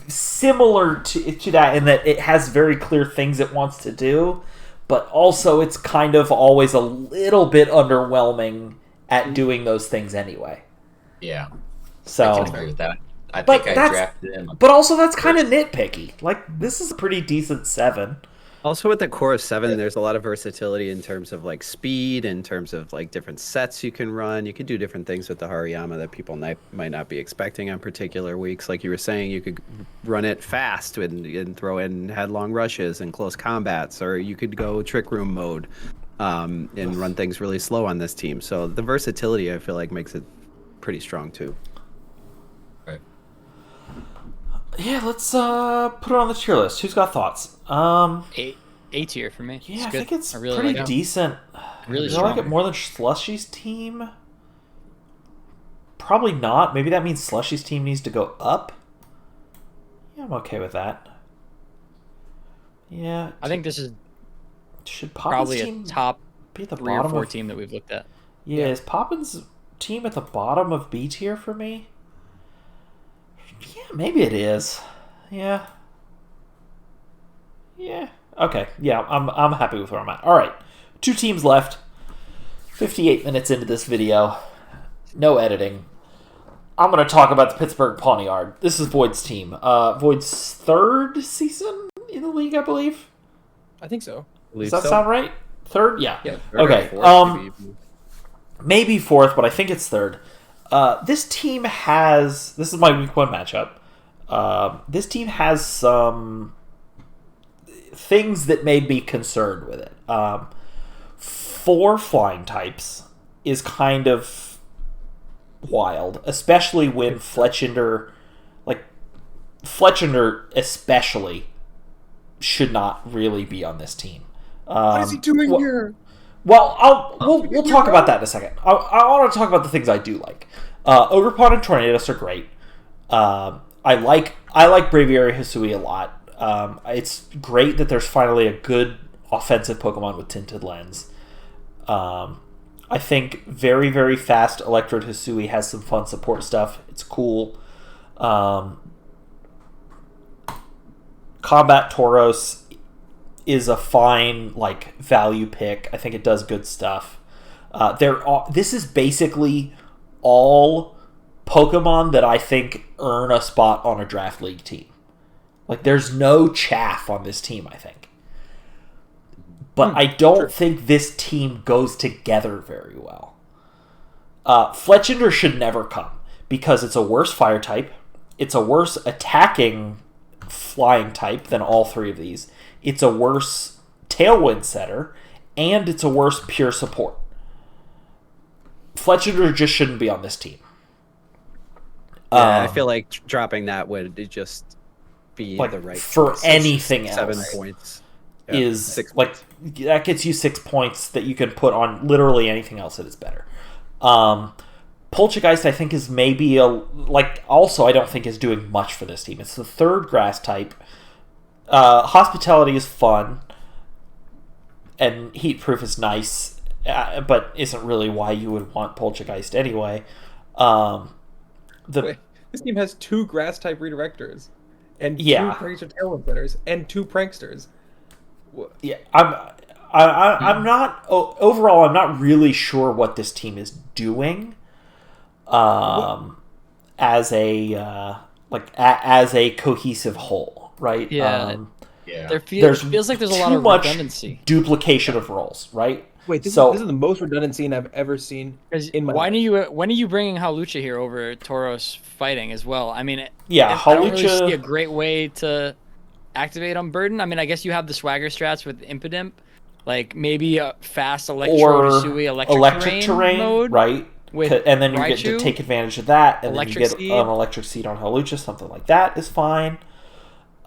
similar to that in that it has very clear things it wants to do, but also it's kind of always a little bit underwhelming at doing those things anyway. Yeah. So I can agree with that. I think I drafted him. But also that's kind of nitpicky. Like, this is a pretty decent 7. Also, with the core of 7, there's a lot of versatility in terms of like speed, in terms of like different sets you can run. You can do different things with the Hariyama that people might not be expecting on particular weeks. Like you were saying, you could run it fast and throw in headlong rushes and close combats, or you could go Trick Room mode and run things really slow on this team. So the versatility, I feel like, makes it pretty strong too. Yeah, let's put it on the tier list. Who's got thoughts? A tier for me. Yeah, I think it's really pretty decent. Really strong. Do I like it more than Slushy's team? Probably not. Maybe that means Slushy's team needs to go up. Yeah, I'm okay with that. Yeah. I think this is should probably a top be at the 3 or 4 team that we've looked at. Yeah, is Poppin's team at the bottom of B tier for me? Yeah, maybe it is. Yeah. Okay. Yeah, I'm happy with where I'm at. All right. 2 teams left. 58 minutes into this video. No editing. I'm going to talk about the Pittsburgh Pawniard. This is Void's team. Void's 3rd season in the league, I believe. I think so. Does that sound right? 3rd? Yeah. Okay. 4th, maybe 4th, but I think it's 3rd. This team has... This is my week 1 matchup. This team has some things that made me concerned with it. 4 flying types is kind of wild, especially when Fletchinder especially should not really be on this team. What is he doing here? Well, we'll talk about that in a second. I want to talk about the things I do like. Ogerpon and Tornadus are great. I like Braviary Hisui a lot. It's great that there's finally a good offensive Pokemon with Tinted Lens. I think very, very fast Electrode Hisui has some fun support stuff. It's cool. Combat Tauros is a fine value pick. I think it does good stuff. This is basically all Pokemon that I think earn a spot on a draft league team. There's no chaff on this team, I think. But I don't think this team goes together very well. Fletchinder should never come because it's a worse fire type. It's a worse attacking flying type than all three of these. It's a worse Tailwind setter, and it's a worse pure support. Fletchinder just shouldn't be on this team. Yeah, I feel like dropping that would just be the right for anything else. 7 points is 6 points. That gets you 6 points that you can put on literally anything else that is better. Poltergeist, I think, is maybe also I don't think is doing much for this team. It's the third grass type. Hospitality is fun, and Heat Proof is nice, but isn't really why you would want Poltergeist anyway. Wait, this team has 2 grass type redirectors, and 2 Prankster Tailwind setters, and 2 Pranksters. Yeah, I'm not overall. I'm not really sure what this team is doing. As a cohesive whole, right? Yeah. There feels like there's a lot of redundancy, duplication of roles, right? Wait, this is the most redundancy I've ever seen in my life. When are you bringing Hawlucha here over Tauros fighting as well? I mean, Hawlucha, I don't really see a great way to activate on Burden. I mean, I guess you have the swagger strats with Impidimp, maybe a fast Hisui electric terrain mode, right? And then you Raichu, get to take advantage of that, and then you get an electric seed on Hawlucha. Something like that is fine.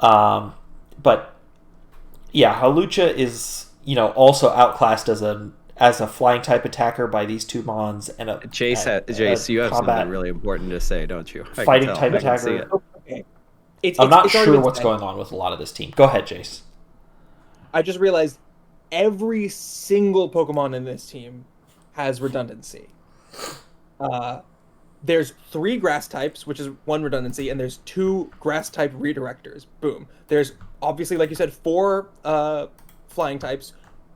But yeah, Hawlucha is also outclassed as a flying type attacker by these 2 Mons and a Jace, you have something really important to say, don't you? Fighting type attacker. Okay. I'm not sure what's going on with a lot of this team. Go ahead, Jace. I just realized every single Pokemon in this team has redundancy. There's 3 grass types, which is 1 redundancy, and there's 2 grass type redirectors. Boom. There's obviously, like you said, 4 flying types.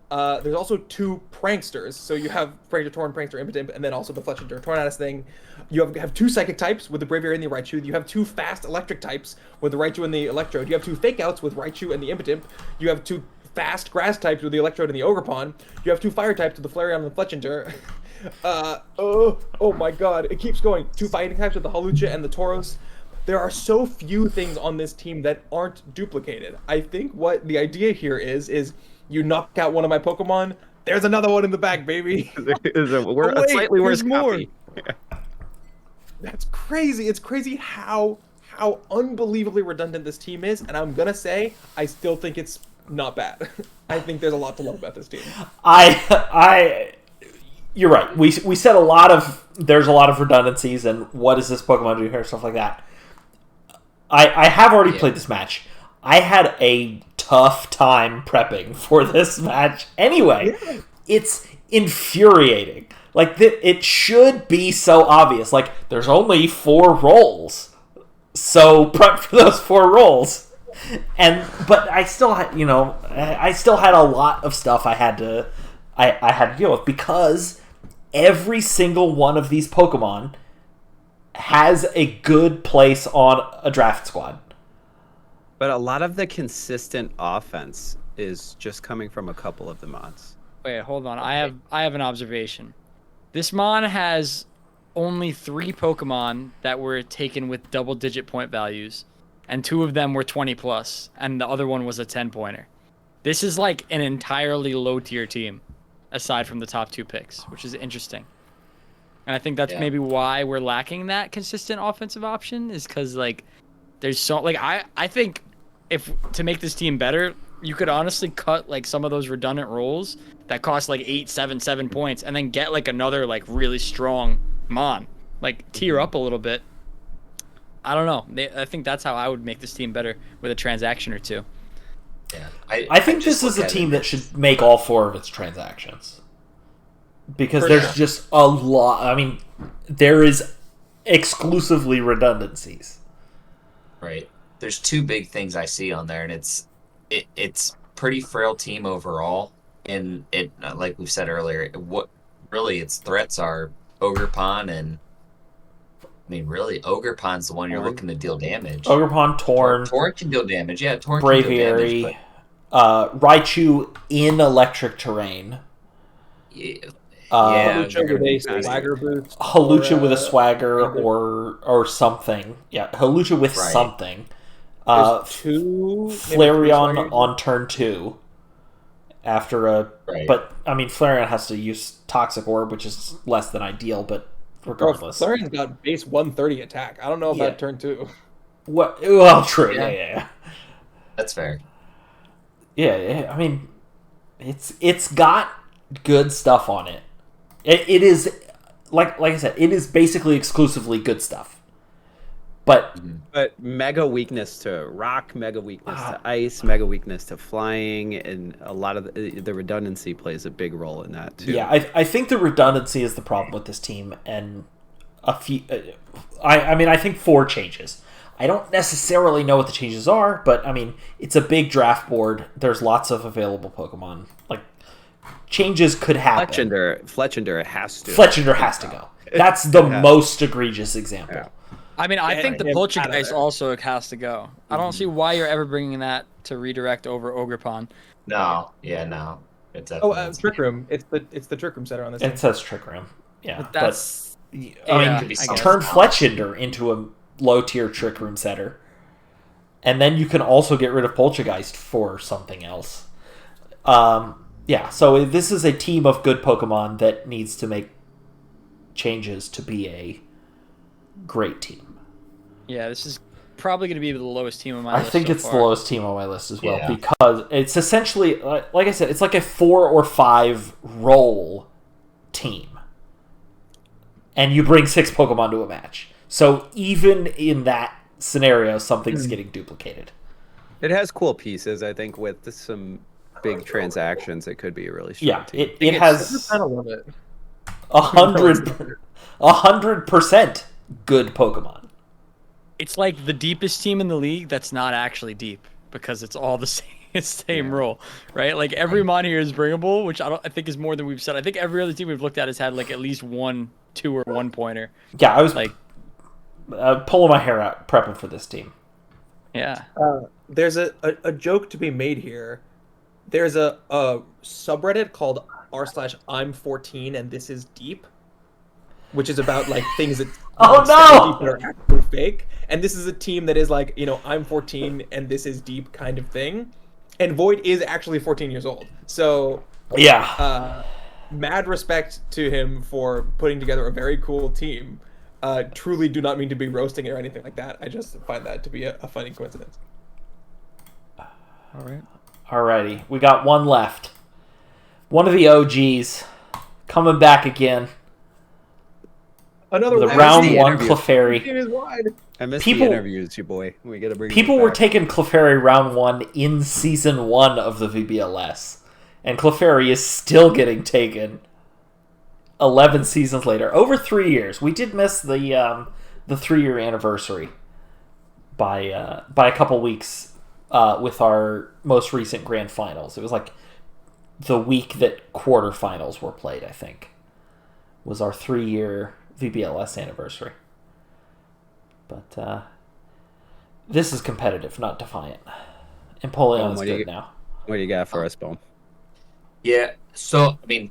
There's also 2 pranksters. So you have Prankster Torn, Prankster Impotent, and then also the Fletchinder Tornadus thing. You have 2 psychic types with the Braviary and the Raichu. You have 2 fast electric types with the Raichu and the Electrode. You have 2 fake outs with Raichu and the Impotent. You have 2 fast grass types with the Electrode and the Ogerpon. You have 2 fire types with the Flareon and the Fletchinder. Oh my god, it keeps going. 2 fighting types with the Hawlucha and the Tauros. There are so few things on this team that aren't duplicated. I think what the idea here is you knock out one of my Pokemon, there's another one in the back, baby. We're a slightly worse copy. That's crazy. It's crazy how unbelievably redundant this team is, and I'm gonna say I still think it's not bad. I think there's a lot to love about this team. You're right. We said there's a lot of redundancies, and what does this Pokemon do here, stuff like that. I have already played this match. I had a tough time prepping for this match. Anyway, it's infuriating. It should be so obvious. There's only 4 roles, so prep for those 4 roles. But I still had, I still had a lot of stuff I had to deal with because every single one of these Pokemon has a good place on a draft squad. But a lot of the consistent offense is just coming from a couple of the mods. Wait, hold on. Okay. I have an observation. This mon has only 3 Pokemon that were taken with double-digit point values, and 2 of them were 20 plus, and the other one was a 10-pointer. This is an entirely low-tier team, aside from the top 2 picks, which is interesting. And I think that's maybe why we're lacking that consistent offensive option, is because there's so I think if to make this team better, you could honestly cut like some of those redundant rolls that cost like 8, 7 points, and then get like another like really strong mon, like tier up a little bit. I don't know. I think that's how I would make this team better with a transaction or two. Yeah, I think this is a team that should make all 4 of its transactions. Because there's just a lot. I mean, there is exclusively redundancies. Right. There's 2 big things I see on there, and it's pretty frail team overall. And it, like we've said earlier, what really its threats are Ogerpon and. I mean, really, Ogerpon's the one you're looking to deal damage. Ogerpon, Torn. Torn can deal damage, yeah. Torn Braviary, can deal damage, Raichu in electric terrain. Yeah. Halucha with a swagger boost. Halucha with a swagger or something. Yeah, Halucha with something. There's 2 Flareon on turn 2. After a... Right. But, I mean, Flareon has to use Toxic Orb, which is less than ideal, but regardless. Flareon's got base 130 attack. I don't know about turn 2. Well, true. Yeah. That's fair. Yeah, I mean, it's got good stuff on it. It is, like I said, it is basically exclusively good stuff. But mega weakness to rock, mega weakness to ice, mega weakness to flying, and a lot of the redundancy plays a big role in that too. Yeah, I think the redundancy is the problem with this team, and a few. I mean, I think 4 changes. I don't necessarily know what the changes are, but I mean, it's a big draft board. There's lots of available Pokemon. Like, changes could happen. Fletchinder has to. Fletchinder has to go. That's the most egregious example. Yeah. I mean, I think the Poltergeist also has to go. I don't see why you're ever bringing that to redirect over Ogerpon. No. It's Trick Room. It's the Trick Room setter on this. It says Trick Room. Yeah, but that's. I mean, turn Fletchinder into a low-tier Trick Room setter, and then you can also get rid of Poltergeist for something else. Yeah, so this is a team of good Pokemon that needs to make changes to be a great team. Yeah, this is probably going to be the lowest team on my list. I think so it's far. the lowest team on my list as well, because it's essentially, like I said, it's like a 4 or 5 roll team. And you bring 6 Pokemon to a match. So even in that scenario, something's getting duplicated. It has cool pieces, I think, with some big transactions. It could be a really strong team. It has I love it. 100% good Pokemon. It's like the deepest team in the league that's not actually deep because it's all the same role, right? Like every mon here is bringable, which I think is more than we've said. I think every other team we've looked at has had like at least 1, 2, or 1 pointer. Yeah, I was like pulling my hair out prepping for this team. Yeah. There's a joke to be made here. There's a subreddit called r/I'm14 and this is deep, which is about like things that deep that are actually fake. And this is a team that is like, I'm 14 and this is deep kind of thing. And Void is actually 14 years old. So yeah, mad respect to him for putting together a very cool team. Truly do not mean to be roasting it or anything like that. I just find that to be a funny coincidence. All right. Alrighty, we got one left. One of the OGs coming back again. Another round 1 Clefairy. I missed the interviews, you boy. We gotta bring people were taking Clefairy round 1 in season 1 of the VBL-S, and Clefairy is still getting taken 11 seasons later, over 3 years. We did miss the 3-year anniversary by a couple weeks with our most recent grand finals. It was like the week that quarterfinals were played, I think, was our 3-year VBL-S anniversary. But this is competitive, not defiant. Empoleon is good now. What do you got for us, Boom? Yeah, so, I mean,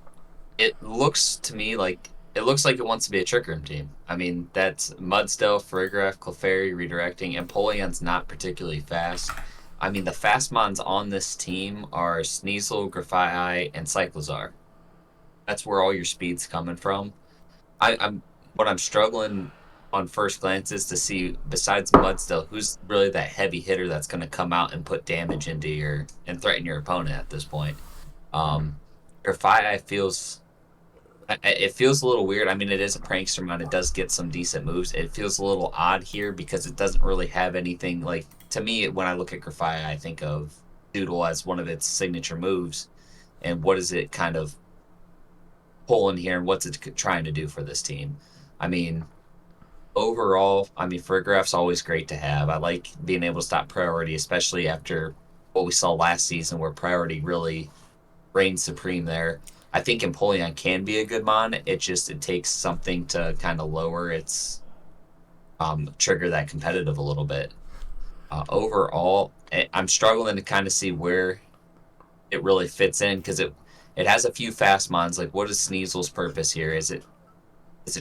it looks like it wants to be a Trick Room team. I mean, that's Mudstell, Farigiraf, Clefairy, redirecting. Empoleon's not particularly fast. I mean, the fast mons on this team are Sneasel, Grafaiai, and Cyclozar. That's where all your speed's coming from. What I'm struggling on first glances to see, besides Mudsdale, who's really that heavy hitter that's going to come out and put damage into your and threaten your opponent at this point. Grafai feels it feels a little weird. I mean, it is a prankster mod. It does get some decent moves. It feels a little odd here because it doesn't really have anything like, to me, when I look at Grafai, I think of Doodle as one of its signature moves. And what is it kind of pulling here, and what's it trying to do for this team? I mean, overall, I mean, Friggraph's always great to have. I like being able to stop priority, especially after what we saw last season where priority really reigned supreme there. I think Empoleon can be a good mon. It takes something to kind of lower its trigger that competitive a little bit. Overall, I'm struggling to kind of see where it really fits in because it has a few fast mons. Like, what is Sneasel's purpose here? Is it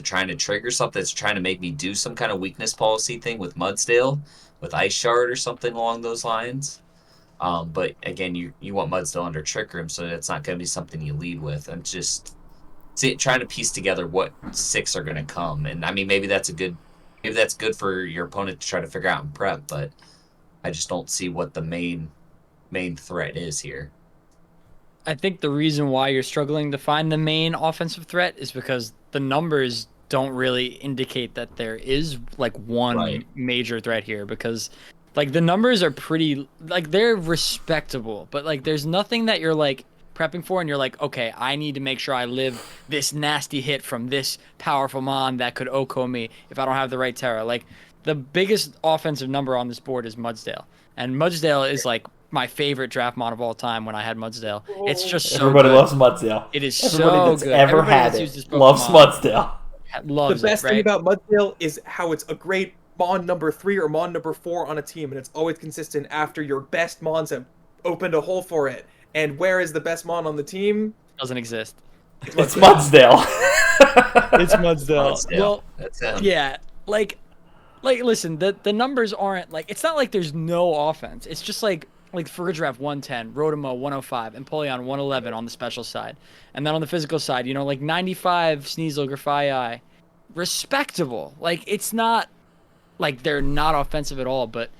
trying to trigger something? It's trying to make me do some kind of weakness policy thing with Mudsdale, with Ice Shard or something along those lines? But again, you want Mudsdale under Trick Room, so it's not going to be something you lead with. And just trying to piece together what 6 are going to come. And I mean, maybe that's good for your opponent to try to figure out in prep. But I just don't see what the main threat is here. I think the reason why you're struggling to find the main offensive threat is because the numbers don't really indicate that there is like one major threat here, because like the numbers are pretty, like they're respectable, but like there's nothing that you're like prepping for and you're like, okay, I need to make sure I live this nasty hit from this powerful mon that could OHKO me if I don't have the right Terra. Like the biggest offensive number on this board is Mudsdale, and Mudsdale is like my favorite draft mod of all time. When I had Mudsdale, it's just so everybody good. Loves Mudsdale. It is everybody so that's good. Ever Everybody had that's it used this loves Pokemon Mudsdale. Loves the best it, right? thing about Mudsdale is how it's a great mon number 3 or mon number 4 on a team, and it's always consistent after your best mons have opened a hole for it. And where is the best mon on the team? Doesn't exist. It's Mudsdale. It's Mudsdale. Mudsdale. Well, That's him. yeah, like listen, the numbers aren't like, it's not like there's no offense. It's just like Farigiraf 110, Rotamo 105, Empoleon 111 on the special side, and then on the physical side, like 95 Sneasel, Grafai, respectable. Like it's not like they're not offensive at all, but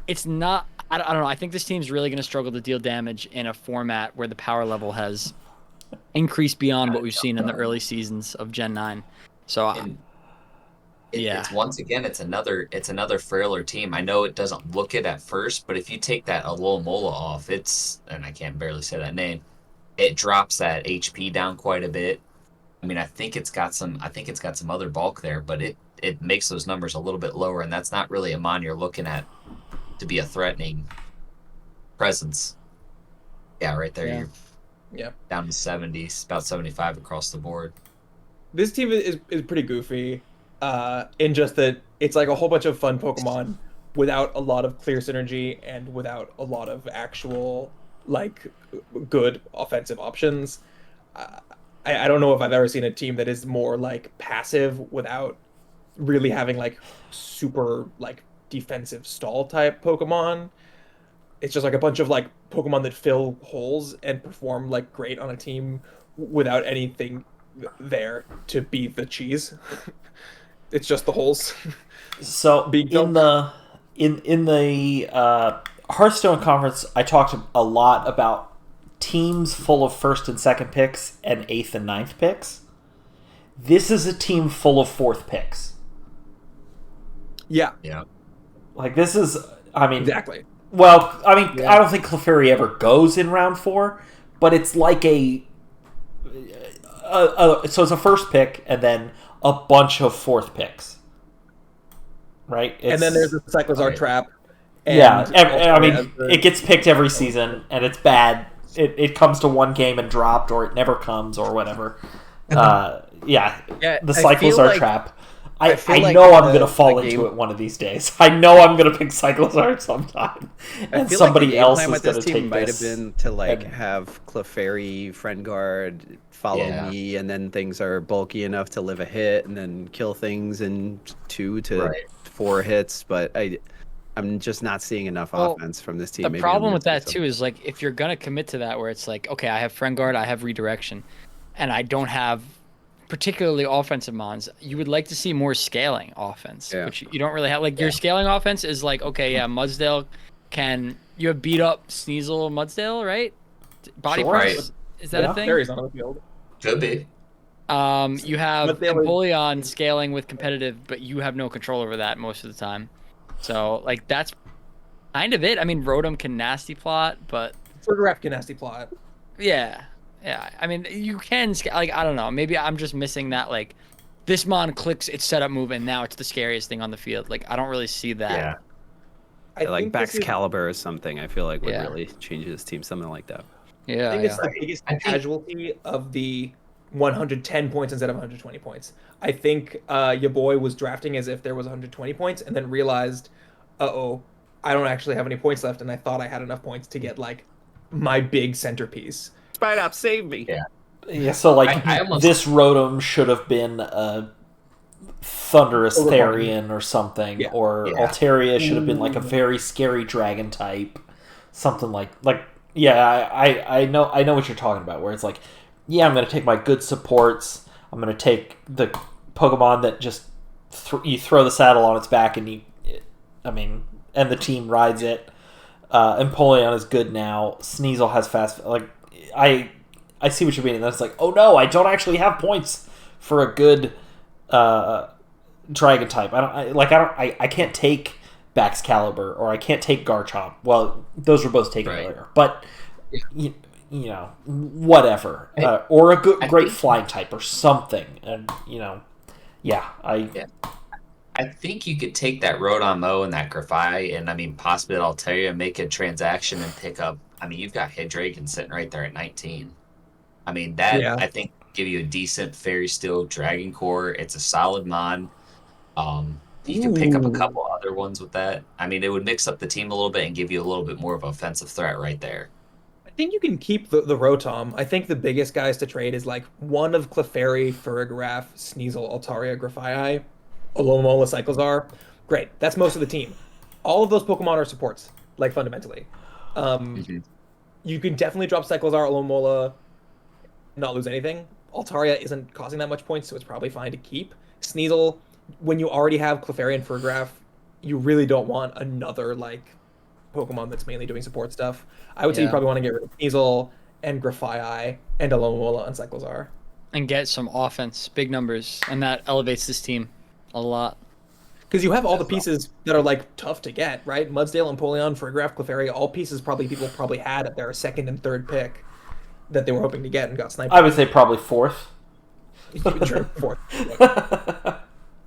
it's not. I don't know. I think this team's really going to struggle to deal damage in a format where the power level has increased beyond what we've seen in the early seasons of Gen 9. So it's once again, it's another frailer team. I know it doesn't look it at first, but if you take that Alomola off, and I can't barely say that name, it drops that HP down quite a bit. I mean, I think it's got some other bulk there, but it makes those numbers a little bit lower, and that's not really a mon you're looking at to be a threatening presence. Yeah, right there. You're down to 70, about 75 across the board. This team is pretty goofy. In just that it's like a whole bunch of fun Pokemon without a lot of clear synergy and without a lot of actual like good offensive options. I don't know if I've ever seen a team that is more like passive without really having like super like defensive stall type Pokemon. It's just like a bunch of like Pokemon that fill holes and perform like great on a team without anything there to be the cheese. It's just the holes. So in the Hearthstone conference, I talked a lot about teams full of first and second picks and 8th and 9th picks. This is a team full of 4th picks. Yeah. Like this is, I mean, exactly. Well, I mean, I don't think Clefairy ever goes in round 4, but it's like so it's a first pick and then a bunch of 4th picks, right? And then there's the Cyclizar trap. And I mean, it gets picked every season, and it's bad. It comes to one game and dropped, or it never comes, or whatever. The Cyclizar trap. I know I'm going to fall into it one of these days. I know I'm going to pick Cyclizar sometime, and somebody else is going to take this. Might have been to have Clefairy, Friend Guard, follow me, and then things are bulky enough to live a hit, and then kill things in 2 to 4 hits. But I'm just not seeing enough offense from this team. The problem with that too is like if you're going to commit to that, where it's like, okay, I have Friend Guard, I have Redirection, and I don't have particularly offensive mons, you would like to see more scaling offense, which you don't really have. Like, your scaling offense is like, okay, yeah, Mudsdale you have beat up Sneasel Mudsdale, right? Body press? Is that a thing? Fairy's on the field. Could be. You have Mudsdale Empoleon scaling with competitive, but you have no control over that most of the time. So, like, that's kind of it. I mean, Rotom can nasty plot, but Fargraph can nasty plot. Yeah. I mean, you can like, I don't know. Maybe I'm just missing that. Like, this mon clicks its setup move, and now it's the scariest thing on the field. Like, I don't really see that. Yeah. I like Baxcalibur or something. I feel like would really change his team, something like that. Yeah. I think it's the biggest casualty of the 110 points instead of 120 points. I think your boy was drafting as if there was 120 points, and then realized, I don't actually have any points left, and I thought I had enough points to get like my big centerpiece. Spout, save me. Yeah, so like this Rotom should have been a Thunderous Therian or something, or Altaria should have been like a very scary dragon type, something like I know what you're talking about, where it's like, I'm gonna take my good supports, I'm gonna take the Pokemon that just you throw the saddle on its back and and the team rides it. Empoleon is good now. Sneasel has fast. Like, I see what you mean. And then it's like, oh no, I don't actually have points for a good dragon type. I can't take Baxcalibur, or I can't take Garchomp. Well, those were both taken earlier, but you know, whatever. Or a great flying type or something, and I think you could take that Rotom and that Grafai and, possibly Altaria, make a transaction and pick up. You've got Hydreigon sitting right there at 19. I think give you a decent Fairy Steel Dragon Core. It's a solid mon. You can pick up a couple other ones with that. It would mix up the team a little bit and give you a little bit more of an offensive threat right there. I think you can keep the Rotom. I think the biggest guys to trade is like one of Clefairy, Farigiraf, Sneasel, Altaria, Grafai, Alomomola, Cyclizar. Great. That's most of the team. All of those Pokemon are supports, like, fundamentally. You can definitely drop Cyclizar, Alomomola, not lose anything. Altaria isn't causing that much points, so it's probably fine to keep. Sneasel, when you already have Clefairy and Farigiraf, you really don't want another, like, Pokemon that's mainly doing support stuff. I would say you probably want to get rid of Sneasel and Grafai and Alomomola and Cyclizar. And get some offense, big numbers, and that elevates this team a lot. Because you have all the pieces that are, like, tough to get, right? Mudsdale, Empoleon, Farigiraf, Clefairy, all pieces people probably had at their second and third pick that they were hoping to get and got sniped. I would say probably fourth. Sure, fourth.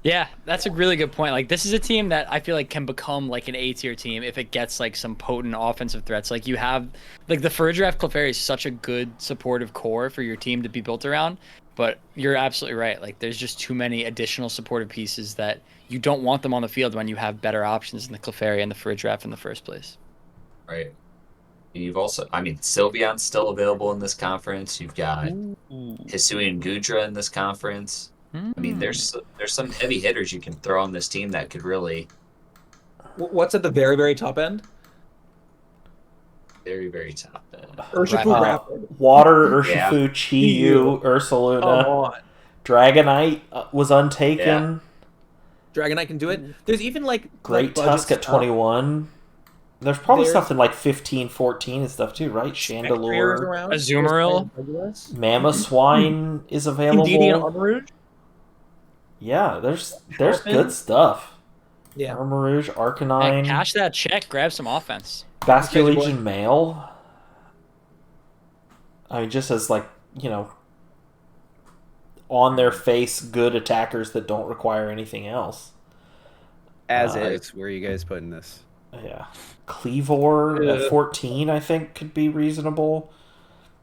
Yeah, that's a really good point. Like, this is a team that I feel like can become like an A-tier team if it gets like some potent offensive threats. Like, you have like the Farigiraf Clefairy is such a good supportive core for your team to be built around, but you're absolutely right. Like, there's just too many additional supportive pieces that you don't want them on the field when you have better options in the Clefairy and the Farigiraf in the first place. Right. You've also, Sylveon's still available in this conference. You've got Hisuian Gudra in this conference. There's some heavy hitters you can throw on this team that could really. What's at the very, very top end? Very, very top end. Urshifu Rapid. Water, Urshifu, Chi-Yu, Ursaluna. Dragonite was untaken. Dragonite can do it. There's even like Great Tusk at 21. There's probably stuff in like 15, 14 and stuff too, right? Chandelure. Azumarill. Mamoswine is available. Indeedee and Armarouge. Yeah, there's good stuff. Yeah. Armarouge, Arcanine. Hey, cash that check, grab some offense. Basculegion Male. Just as like, on their face, good attackers that don't require anything else. As is, where are you guys putting this? Yeah. Cleavor at 14, I think, could be reasonable.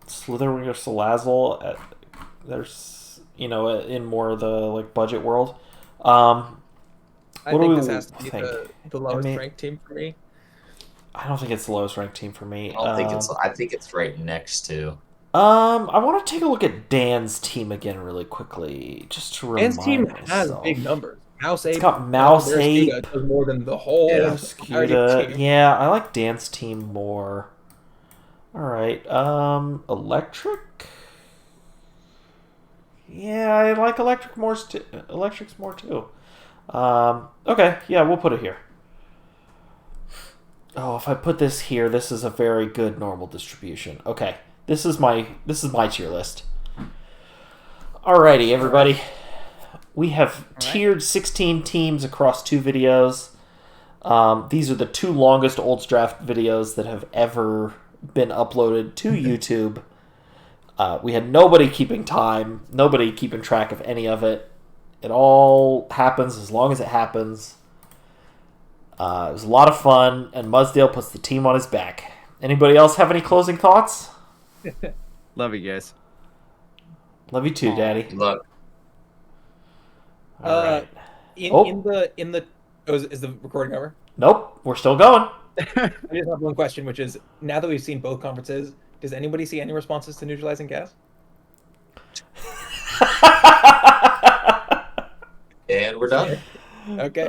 Slitherwing or Salazzle, there's, in more of the like budget world. I think this has to be the lowest ranked team for me. I don't think it's the lowest ranked team for me. I think it's right next to. I want to take a look at Dan's team again really quickly, just to remind myself. Dan's team has big numbers. Mouse 8. It's got Mouse 8. Does more than the whole team. Yeah, I like Dan's team more. All right. Electric. Yeah, I like electrics more too. Okay, yeah, we'll put it here. Oh, if I put this here, this is a very good normal distribution. Okay, this is my tier list. Alrighty, everybody. We have tiered 16 teams across 2 videos. These are the 2 longest Olds Draft videos that have ever been uploaded to YouTube. We had nobody keeping time, nobody keeping track of any of it. It all happens as long as it happens. It was a lot of fun, and Mudsdale puts the team on his back. Anybody else have any closing thoughts? Love you guys. Love you too, Daddy. Look, All right. In the is the recording over? Nope, we're still going. I just have one question, which is, now that we've seen both conferences, does anybody see any responses to neutralizing gas? and we're done. Okay.